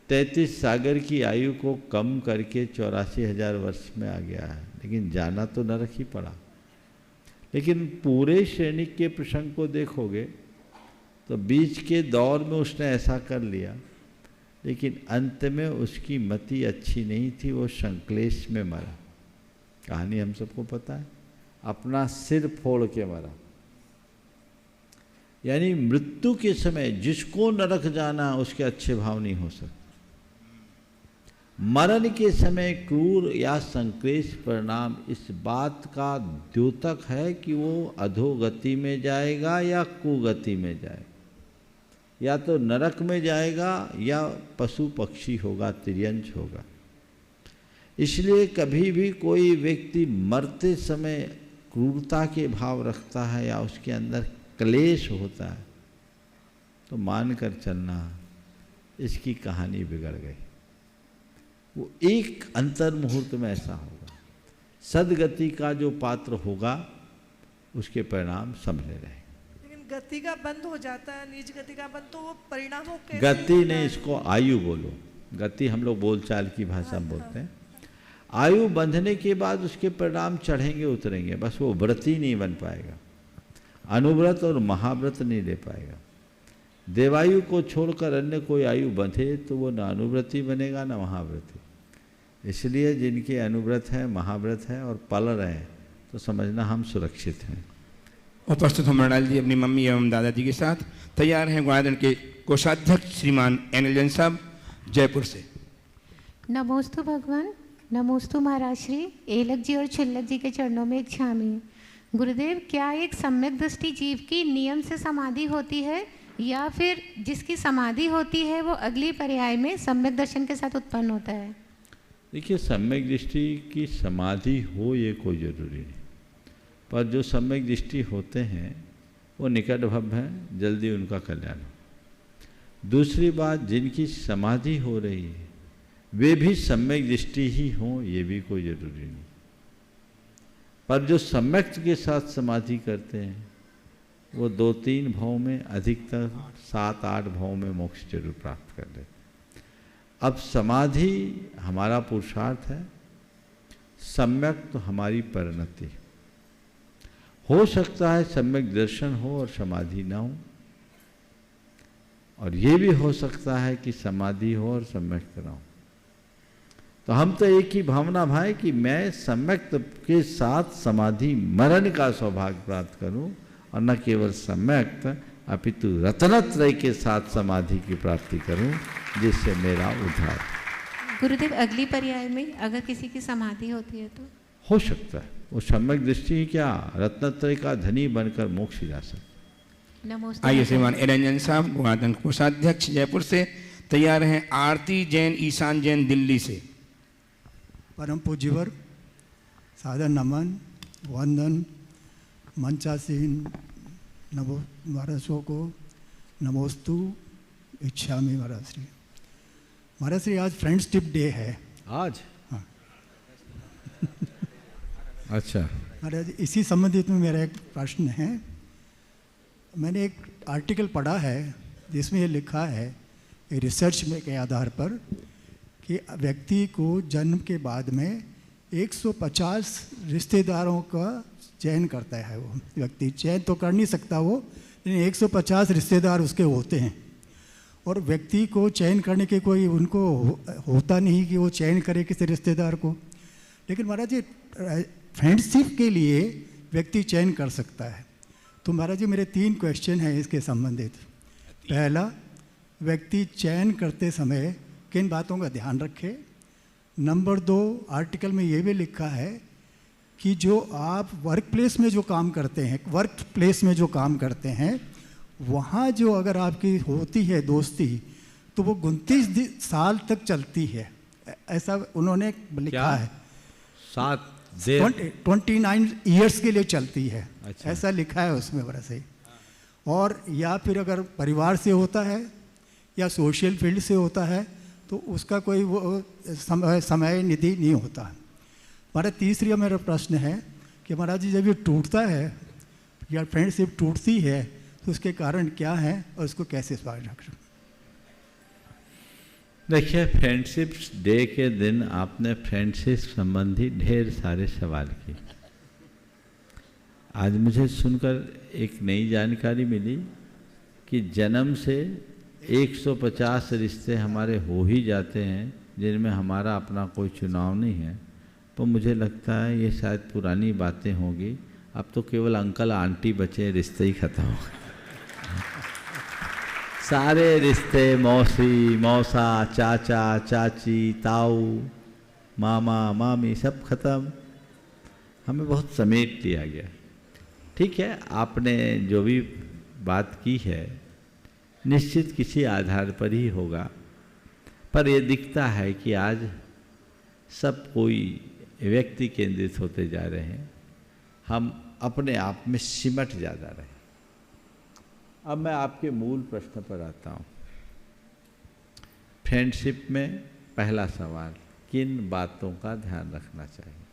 Speaker 3: 33 सागर की आयु को कम करके 84,000 वर्ष में आ गया है, लेकिन जाना तो नरक ही पड़ा। लेकिन पूरे श्रेणिक के प्रसंग को देखोगे तो बीच के दौर में उसने ऐसा कर लिया, लेकिन अंत में उसकी मति अच्छी नहीं थी, वो संक्लेश में मरा। कहानी हम सबको पता है, अपना सिर फोड़ के मरा। यानी मृत्यु के समय जिसको नरक जाना उसके अच्छे भाव नहीं हो सकते। मरण के समय क्रूर या संक्लेश परिणाम इस बात का द्योतक है कि वो अधोगति में जाएगा या कुगति में जाएगा, या तो नरक में जाएगा या पशु पक्षी होगा, तिर्यंच होगा। इसलिए कभी भी कोई व्यक्ति मरते समय क्रूरता के भाव रखता है या उसके अंदर क्लेश होता है तो मान कर चलना इसकी कहानी बिगड़ गई। वो एक अंतर मुहूर्त में ऐसा होगा। सदगति का जो पात्र होगा उसके परिणाम समझे रहेंगे।
Speaker 11: लेकिन गति का बंद हो जाता है, नीच गति का बंद, तो वो परिणामों के
Speaker 3: गति नहीं, इसको आयु बोलो। गति हम लोग बोलचाल की भाषा में बोलते हैं। आयु बंधने के बाद उसके परिणाम चढ़ेंगे उतरेंगे, बस वो व्रती नहीं बन पाएगा, अनुव्रत और महाव्रत नहीं ले पाएगा। देवायु को छोड़कर अन्य कोई आयु बंधे तो वो ना अनुव्रती बनेगा ना महाव्रती। इसलिए जिनके अनुव्रत है, महाव्रत है और पल रहे हैं तो समझना हम सुरक्षित हैं।
Speaker 1: उपस्थित हो मृणाल जी अपनी मम्मी एवं दादाजी के साथ। तैयार हैं गुणादन के कोषाध्यक्ष श्रीमान एनएल जैन साहब, जयपुर से।
Speaker 12: नमोस्तु भगवान, नमोस्तु महाराज श्री। एलक जी और छुल्लक जी के चरणों में इच्छामि। गुरुदेव, क्या एक सम्यक दृष्टि जीव की नियम से समाधि होती है या फिर जिसकी समाधि होती है वो अगली पर्याय में सम्यक दर्शन के साथ उत्पन्न होता है?
Speaker 3: देखिए, सम्यक दृष्टि की समाधि हो ये कोई ज़रूरी नहीं, पर जो सम्यक दृष्टि होते हैं वो निकट भव हैं, जल्दी उनका कल्याण हो। दूसरी बात, जिनकी समाधि हो रही है वे भी सम्यक दृष्टि ही हों, ये भी कोई ज़रूरी नहीं, पर जो सम्यक के साथ समाधि करते हैं वो 2-3 भाव में, अधिकतर 7-8 भाव में मोक्ष जरूर प्राप्त कर लेते। अब समाधि हमारा पुरुषार्थ है, सम्यक तो हमारी परिणति। हो सकता है सम्यक दर्शन हो और समाधि ना हो, और ये भी हो सकता है कि समाधि हो और सम्यक ना हो। तो हम तो एक ही भावना भाई कि मैं सम्यक के साथ समाधि मरण का सौभाग्य प्राप्त करूं, और न केवल सम्यक अपितु रत्नत्रय के साथ समाधि की प्राप्ति करूं, जिससे मेरा उद्धार।
Speaker 12: गुरुदेव अगली पर्याय में अगर किसी की समाधि होती है तो
Speaker 3: हो सकता है वो सम्यक दृष्टि ही क्या, रत्नत्रय का धनी बनकर मोक्ष जा सकता।
Speaker 12: नमस्ते।
Speaker 1: आइए श्रीमान निरंजन साहब गुणाधन कोषाध्यक्ष जयपुर से तैयार हैं। आरती जैन, ईशान जैन दिल्ली से।
Speaker 13: परम पूज्यवर सादर नमन वंदन मंचासीन नमो महाराजों को नमोस्तु इच्छामि महाराज श्री। महाराज श्री आज फ्रेंडशिप डे है
Speaker 3: आज।
Speaker 13: हाँ
Speaker 3: अच्छा
Speaker 13: महाराज, इसी संबंधित में मेरा एक प्रश्न है। मैंने एक आर्टिकल पढ़ा है जिसमें ये लिखा है रिसर्च में के आधार पर कि व्यक्ति को जन्म के बाद में 150 रिश्तेदारों का चयन करता है। वो व्यक्ति चयन तो कर नहीं सकता वो, लेकिन 150 रिश्तेदार उसके होते हैं, और व्यक्ति को चयन करने के कोई उनको होता नहीं कि वो चयन करे किसी रिश्तेदार को। लेकिन महाराज जी फ्रेंडशिप के लिए व्यक्ति चयन कर सकता है। तो महाराज जी मेरे 3 क्वेश्चन हैं इसके संबंधित। पहला, व्यक्ति चयन करते समय किन बातों का ध्यान रखे। नंबर 2, आर्टिकल में ये भी लिखा है कि जो आप वर्क प्लेस में जो काम करते हैं, वहाँ जो अगर आपकी होती है दोस्ती तो वो 29 साल तक चलती है, ऐसा उन्होंने लिखा है। 29 ईयर्स के लिए चलती है। अच्छा। ऐसा लिखा है उसमें बड़ा सही। और या फिर अगर परिवार से होता है या सोशल फील्ड से होता है तो उसका कोई वो समय निधि नहीं होता। हमारा तीसरा मेरा प्रश्न है कि महाराज जी जब ये टूटता है या फ्रेंडशिप टूटती है तो उसके कारण क्या है और उसको कैसे स्वागत रखें।
Speaker 3: देखिए, फ्रेंडशिप डे के दिन आपने फ्रेंडशिप संबंधी ढेर सारे सवाल किए। आज मुझे सुनकर एक नई जानकारी मिली कि जन्म से 150 रिश्ते हमारे हो ही जाते हैं जिनमें हमारा अपना कोई चुनाव नहीं है। तो मुझे लगता है ये शायद पुरानी बातें होंगी। अब तो केवल अंकल आंटी बचे, रिश्ते ही खत्म हो गए। सारे रिश्ते मौसी मौसा चाचा चाची ताऊ मामा मामी सब खत्म। हमें बहुत समेट लिया गया। ठीक है, आपने जो भी बात की है निश्चित किसी आधार पर ही होगा, पर यह दिखता है कि आज सब कोई व्यक्ति केंद्रित होते जा रहे हैं। हम अपने आप में सिमट ज़्यादा रहे। अब मैं आपके मूल प्रश्न पर आता हूँ। फ्रेंडशिप में पहला सवाल, किन बातों का ध्यान रखना चाहिए,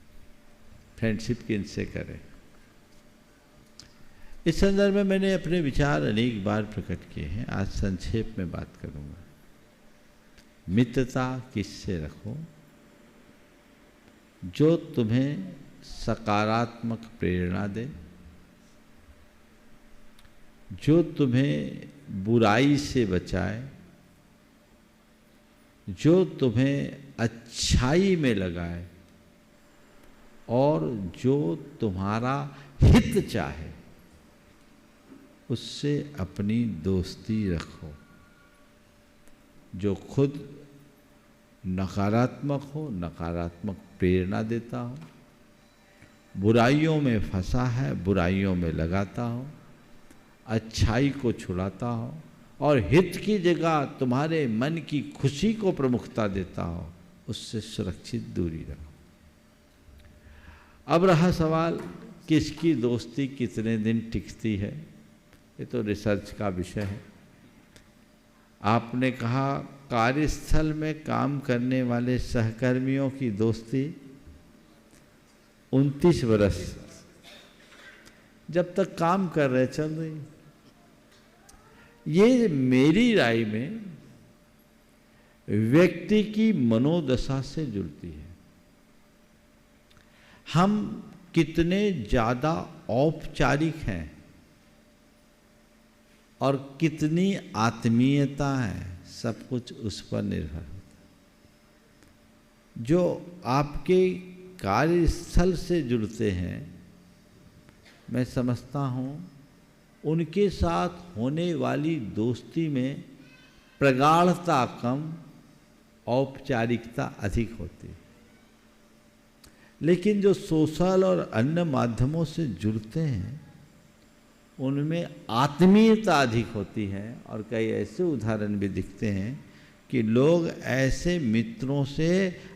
Speaker 3: फ्रेंडशिप किन से करें। इस संदर्भ में मैंने अपने विचार अनेक बार प्रकट किए हैं। आज संक्षेप में बात करूंगा। मित्रता किससे रखो? जो तुम्हें सकारात्मक प्रेरणा दे, जो तुम्हें बुराई से बचाए, जो तुम्हें अच्छाई में लगाए और जो तुम्हारा हित चाहे, उससे अपनी दोस्ती रखो। जो खुद नकारात्मक हो, नकारात्मक प्रेरणा देता हो, बुराइयों में फंसा है, बुराइयों में लगाता हो, अच्छाई को छुड़ाता हो और हित की जगह तुम्हारे मन की खुशी को प्रमुखता देता हो, उससे सुरक्षित दूरी रखो। अब रहा सवाल, किसकी दोस्ती कितने दिन टिकती है, ये तो रिसर्च का विषय है। आपने कहा कार्यस्थल में काम करने वाले सहकर्मियों की दोस्ती 29 वर्ष जब तक काम कर रहे चल रही। ये मेरी राय में व्यक्ति की मनोदशा से जुड़ती है। हम कितने ज़्यादा औपचारिक हैं और कितनी आत्मीयता है, सब कुछ उस पर निर्भर होता है। जो आपके कार्यस्थल से जुड़ते हैं, मैं समझता हूँ उनके साथ होने वाली दोस्ती में प्रगाढ़ता कम, औपचारिकता अधिक होती है। लेकिन जो सोशल और अन्य माध्यमों से जुड़ते हैं उनमें आत्मीयता अधिक होती है। और कई ऐसे उदाहरण भी दिखते हैं कि लोग ऐसे मित्रों से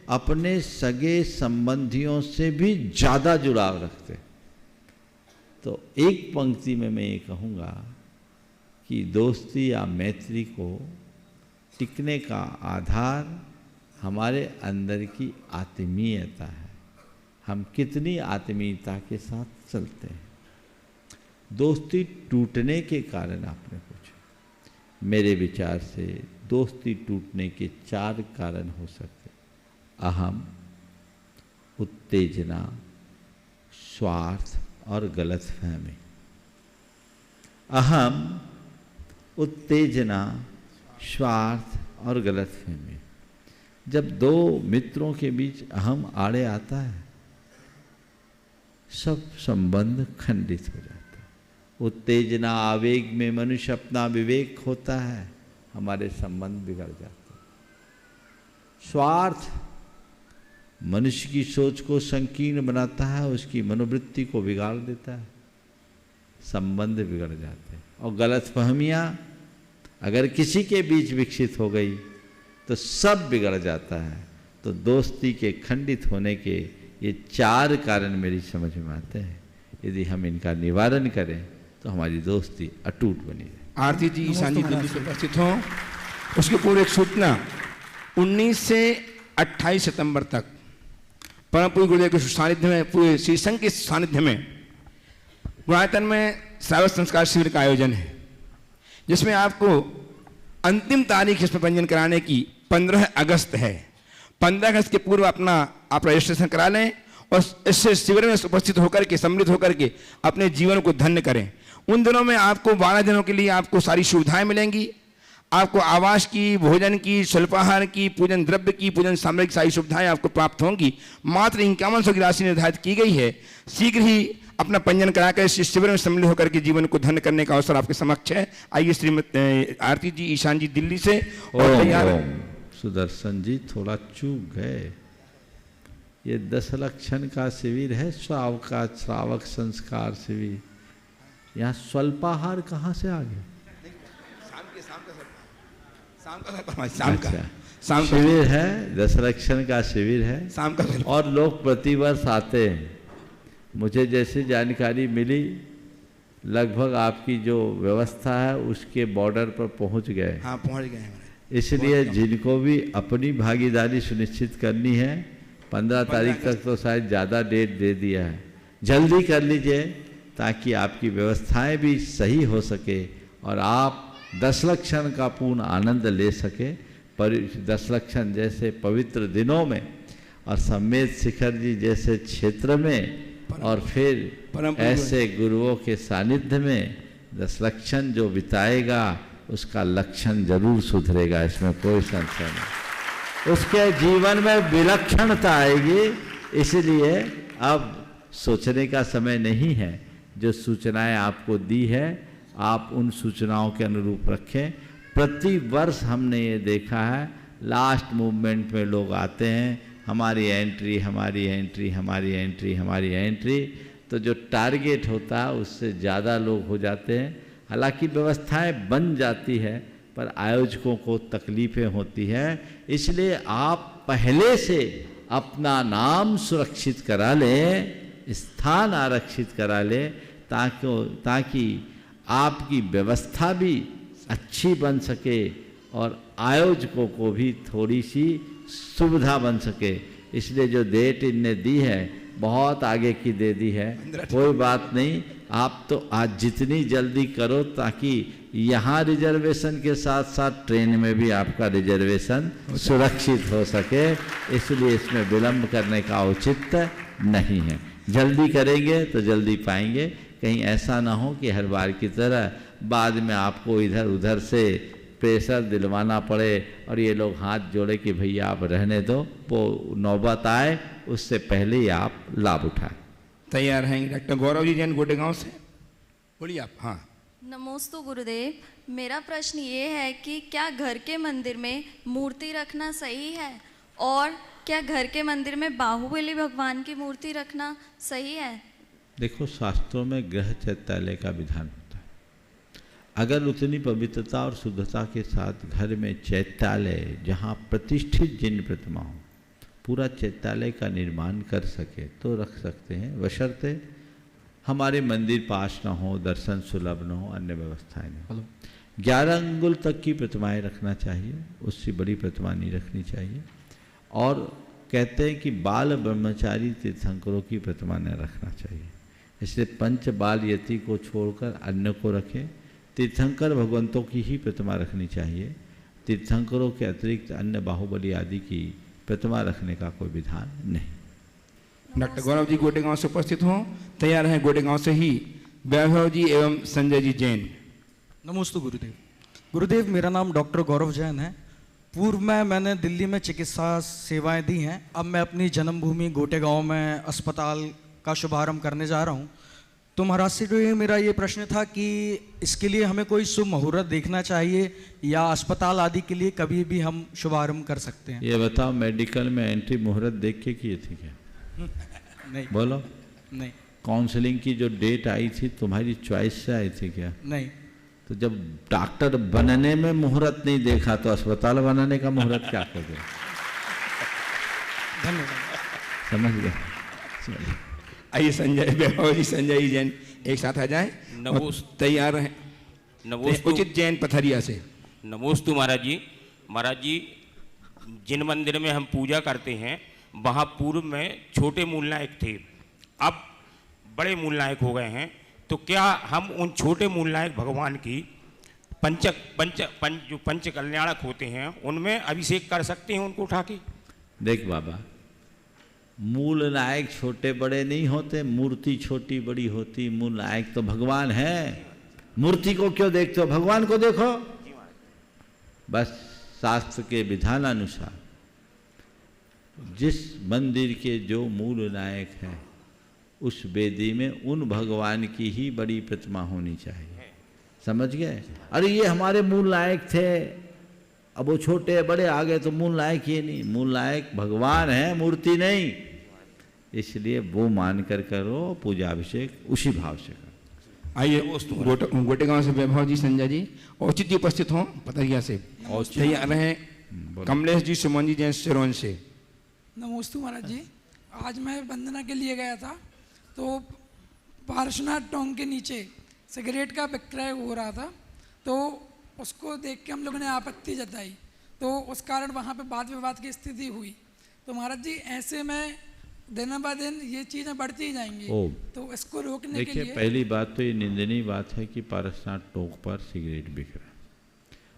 Speaker 3: अपने सगे संबंधियों से भी ज़्यादा जुड़ाव रखते हैं। तो एक पंक्ति में मैं ये कहूँगा कि दोस्ती या मैत्री को टिकने का आधार हमारे अंदर की आत्मीयता है। हम कितनी आत्मीयता के साथ चलते हैं। दोस्ती टूटने के कारण आपने पूछा, मेरे विचार से दोस्ती टूटने के 4 कारण हो सकते: अहम, उत्तेजना, स्वार्थ और गलतफहमी। अहम, उत्तेजना, स्वार्थ और गलतफहमी। जब 2 मित्रों के बीच अहम आड़े आता है, सब संबंध खंडित हो जाता है। उत्तेजना, आवेग में मनुष्य अपना विवेक खोता है, हमारे संबंध बिगड़ जाते हैं। स्वार्थ मनुष्य की सोच को संकीर्ण बनाता है, उसकी मनोवृत्ति को बिगाड़ देता है, संबंध बिगड़ जाते हैं। और गलतफहमियाँ अगर किसी के बीच विकसित हो गई तो सब बिगड़ जाता है। तो दोस्ती के खंडित होने के ये 4 कारण मेरी समझ में आते हैं। यदि हम इनका निवारण करें तो हमारी दोस्ती अटूट बनी रहे।
Speaker 1: आरती जी ईशान जी दिल्ली से उपस्थित हों। उसके पूर्व एक सूचना, 19 से 28 सितंबर तक परम पूज्य गुरुदेव के सानिध्य में, पूरे श्री संघ के सानिध्य में गुणायतन में श्रावक संस्कार शिविर का आयोजन है, जिसमें आपको अंतिम तारीख इसमें पंजीयन कराने की 15 अगस्त है। 15 अगस्त के पूर्व आप रजिस्ट्रेशन करा लें और इससे शिविर में उपस्थित होकर के, सम्मिलित होकर के अपने जीवन को धन्य करें। उन दिनों में आपको 12 दिनों के लिए आपको सारी सुविधाएं मिलेंगी। आपको आवास की, भोजन की, स्वल्पाहार की, पूजन द्रव्य की, पूजन सामग्री की सारी सुविधाएं आपको प्राप्त होंगी। मात्र 5100 की राशि निर्धारित की गई है। शीघ्र ही अपना पंजीयन कराकर इस शिविर में सम्मिलित होकर के जीवन को धन्य करने का अवसर आपके समक्ष है। आइए श्रीमती आरती जी ईशान जी दिल्ली से। और तैयार
Speaker 3: सुदर्शन जी थोड़ा चूक गए। ये 10 लक्षण का शिविर है, श्रावक संस्कार शिविर। यहाँ स्वल्पाहार कहाँ से आ गया? शाम का शिविर है, 10 लक्षण का शिविर है शाम का। और लोग प्रतिवर्ष आते हैं। मुझे जैसी जानकारी मिली, लगभग आपकी जो व्यवस्था है उसके बॉर्डर पर पहुंच गए।
Speaker 1: हाँ, पहुंच गए हैं।
Speaker 3: इसलिए जिनको भी अपनी भागीदारी सुनिश्चित करनी है, 15 तारीख तक तो शायद ज़्यादा डेट दे दिया है, जल्दी कर लीजिए ताकि आपकी व्यवस्थाएं भी सही हो सके और आप 10 लक्षण का पूर्ण आनंद ले सके। पर 10 लक्षण जैसे पवित्र दिनों में और सम्मेद शिखर जी जैसे क्षेत्र में और फिर ऐसे गुरुओं के सानिध्य में 10 लक्षण जो बिताएगा उसका लक्षण जरूर सुधरेगा, इसमें कोई संशय नहीं। उसके जीवन में विलक्षणता आएगी। इसलिए अब सोचने का समय नहीं है। जो सूचनाएं आपको दी है आप उन सूचनाओं के अनुरूप रखें। प्रति वर्ष हमने ये देखा है, लास्ट मूवमेंट में लोग आते हैं, हमारी एंट्री, हमारी एंट्री, हमारी एंट्री, हमारी एंट्री। तो जो टारगेट होता है उससे ज़्यादा लोग हो जाते हैं। हालांकि व्यवस्थाएं बन जाती है पर आयोजकों को तकलीफ़ें होती हैं। इसलिए आप पहले से अपना नाम सुरक्षित करा लें, स्थान आरक्षित करा लें, ताकि आपकी व्यवस्था भी अच्छी बन सके और आयोजकों को भी थोड़ी सी सुविधा बन सके। इसलिए जो डेट इनने दी है बहुत आगे की दे दी है, कोई बात नहीं। आप तो आज जितनी जल्दी करो ताकि यहाँ रिजर्वेशन के साथ साथ ट्रेन में भी आपका रिजर्वेशन सुरक्षित हो सके। इसलिए इसमें विलम्ब करने का औचित्य नहीं है। जल्दी करेंगे तो जल्दी पाएंगे। कहीं ऐसा ना हो कि हर बार की तरह बाद में आपको इधर उधर से प्रेशर दिलवाना पड़े और ये लोग हाथ जोड़े कि भैया आप रहने दो, वो नौबत आए उससे पहले ही आप लाभ उठाएं।
Speaker 1: तैयार हैं डॉक्टर गौरव जी जैन गोटेगांव से, बोलिए आप। हाँ,
Speaker 14: नमोस्तु गुरुदेव, मेरा प्रश्न ये है कि क्या घर के मंदिर में मूर्ति रखना सही है, और क्या घर के मंदिर में बाहुबली भगवान की मूर्ति रखना सही है?
Speaker 3: देखो, शास्त्रों में गृह चैत्यालय का विधान होता है। अगर उतनी पवित्रता और शुद्धता के साथ घर में चैत्यालय, जहाँ प्रतिष्ठित जिन प्रतिमा हो, पूरा चैत्यालय का निर्माण कर सके तो रख सकते हैं, बशर्ते हमारे मंदिर पास न हो, दर्शन सुलभ न हो, अन्य व्यवस्थाएं न हो। 11 अंगुल तक की प्रतिमाएं रखना चाहिए, उससे बड़ी प्रतिमा नहीं रखनी चाहिए। और कहते हैं कि बाल ब्रह्मचारी तीर्थंकरों की प्रतिमा न रखना चाहिए, इसलिए पंच बाल यति को छोड़कर अन्य को रखें। तीर्थंकर भगवंतों की ही प्रतिमा रखनी चाहिए, तीर्थंकरों के अतिरिक्त अन्य बाहुबली आदि की प्रतिमा रखने का कोई विधान नहीं।
Speaker 1: डॉक्टर गौरव जी गोटेगांव से उपस्थित हों। तैयार हैं गोटेगांव से ही वैभव जी एवं संजय जी जैन।
Speaker 15: नमस्ते गुरुदेव। गुरुदेव, मेरा नाम डॉक्टर गौरव जैन है। पूर्व में मैंने दिल्ली में चिकित्सा सेवाएं दी हैं। अब मैं अपनी जन्मभूमि गोटेगांव में अस्पताल का शुभारंभ करने जा रहा हूं। तो महाराज से मेरा ये प्रश्न था कि इसके लिए हमें कोई शुभ मुहूर्त देखना चाहिए या अस्पताल आदि के लिए कभी भी हम शुभारंभ कर सकते हैं?
Speaker 3: ये बताओ, मेडिकल में एंट्री मुहूर्त देख के किए थे क्या?
Speaker 15: नहीं।
Speaker 3: बोलो।
Speaker 15: नहीं।
Speaker 3: काउंसलिंग की जो डेट आई थी तुम्हारी चॉइस से आई थी क्या?
Speaker 15: नहीं।
Speaker 3: तो जब डॉक्टर बनने में मुहूर्त नहीं देखा तो अस्पताल बनाने का मुहूर्त क्या कर दे?
Speaker 15: धन्यवाद।
Speaker 3: समझ गए।
Speaker 1: आइए संजय, वैभव जी संजय जैन एक साथ आ जाए। तैयार हैं उचित जैन पथरिया से।
Speaker 16: नमोस्तु महाराज जी। महाराज जी, जिन मंदिर में हम पूजा करते हैं वहाँ पूर्व में छोटे मूल नायक थे, अब बड़े मूल नायक हो गए हैं, तो क्या हम उन छोटे मूल नायक भगवान की जो पंच कल्याणक होते हैं उनमें अभिषेक कर सकते हैं उनको उठा के?
Speaker 3: देख बाबा, मूल नायक छोटे बड़े नहीं होते, मूर्ति छोटी बड़ी होती। मूल नायक तो भगवान है। मूर्ति को क्यों देखते हो, भगवान को देखो। बस शास्त्र के विधानानुसार जिस मंदिर के जो मूल नायक हैं उस वेदी में उन भगवान की ही बड़ी प्रतिमा होनी चाहिए। समझ गए? अरे ये हमारे मूल नायक थे, अब वो छोटे बड़े आ गए तो मूल नायक ये नहीं। मूल नायक भगवान है, मूर्ति नहीं। इसलिए वो मान कर करो, पूजा अभिषेक उसी भाव से करो।
Speaker 1: आइए गोटेगांव से वैभव जी संजय जी औचित जी उपस्थित हों पथरिया से। तैयार रहे कमलेश जी सुमन जी जैन सिरोन से।
Speaker 17: नमोस्तु महाराज जी। आज मैं वंदना के लिए गया था तो पार्श्वनाथ टोंग के नीचे सिगरेट का विक्रय हो रहा था, तो उसको देख के हम लोगों ने आपत्ति जताई, तो उस कारण वहाँ पे वाद विवाद की स्थिति हुई। तो महाराज जी, ऐसे में दिन ब दिन ये चीज़ें बढ़ती ही जाएंगी, तो इसको रोकने के लिए।
Speaker 3: देखिए, पहली बात तो ये निंदनीय बात है कि पारसनाथ टोंक पर सिगरेट बिक रहा है,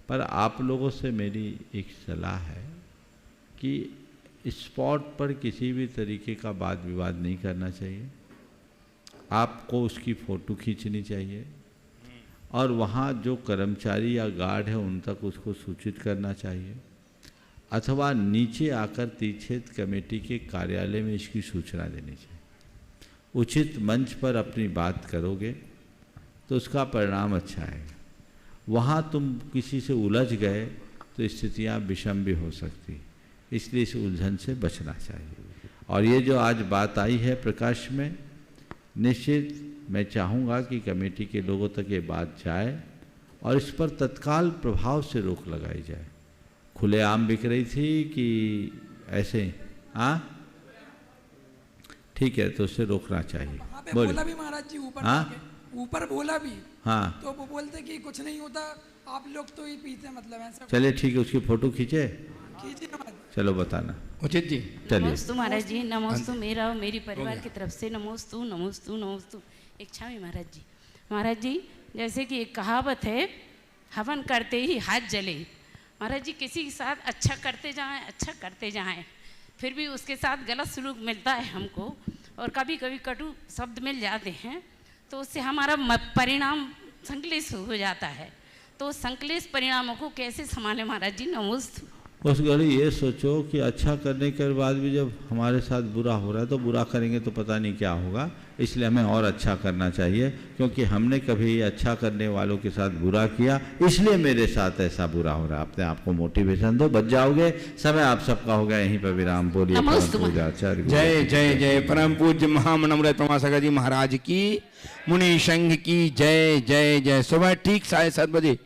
Speaker 3: पर आप लोगों से मेरी एक सलाह है कि स्पॉट पर किसी भी तरीके का वाद विवाद नहीं करना चाहिए। आपको उसकी फ़ोटो खींचनी चाहिए और वहाँ जो कर्मचारी या गार्ड है उन तक उसको सूचित करना चाहिए, अथवा नीचे आकर तीर्थक्षेत्र कमेटी के कार्यालय में इसकी सूचना देनी चाहिए। उचित मंच पर अपनी बात करोगे तो उसका परिणाम अच्छा आएगा। वहाँ तुम किसी से उलझ गए तो स्थितियाँ विषम भी हो सकती, इसलिए इस उलझन से बचना चाहिए। और ये जो आज बात आई है प्रकाश में, निश्चित मैं चाहूँगा कि कमेटी के लोगों तक ये बात जाए और इस पर तत्काल प्रभाव से रोक लगाई जाए। खुलेआम बिक रही थी कि ऐसे? हाँ, ठीक है, तो उससे रोकना चाहिए।
Speaker 17: बोला भी महाराज जी ऊपर बोला भी।
Speaker 3: हाँ,
Speaker 17: तो वो बोलते कि कुछ नहीं होता, आप लोग तो ही पीते, मतलब ऐसा।
Speaker 3: चलिए ठीक है, उसकी फोटो खींचे, चलो बताना।
Speaker 1: उचित जी
Speaker 3: चलिए।
Speaker 18: नमोस्तु महाराज जी। नमोस्तु मेरा और मेरी परिवार की तरफ से नमोस्तु नमोस्तु नमोस्तु। इच्छा में महाराज जी। महाराज जी, जैसे कि एक कहावत है, हवन करते ही हाथ जले। महाराज जी, किसी के साथ अच्छा करते जाएं, फिर भी उसके साथ गलत सलूक मिलता है हमको, और कभी कभी कटु शब्द मिल जाते हैं, तो उससे हमारा परिणाम संकलित हो जाता है। तो तो संकलित परिणामों को कैसे संभाले महाराज जी? नमोस्तु।
Speaker 3: उस घड़ी ये सोचो कि अच्छा करने के बाद भी जब हमारे साथ बुरा हो रहा है तो बुरा करेंगे तो पता नहीं क्या होगा, इसलिए हमें और अच्छा करना चाहिए, क्योंकि हमने कभी अच्छा करने वालों के साथ बुरा किया, इसलिए मेरे साथ ऐसा बुरा हो रहा है। अपने आप को मोटिवेशन दो, बच जाओगे। समय आप सबका होगा, यहीं पर विराम। बोलिए पूजाचार्य
Speaker 1: जय जय जय। परम पूज्य महामनामृत प्रमासागर जी महाराज की, मुनि संघ की जय जय जय। सुबह ठीक 7:30 बजे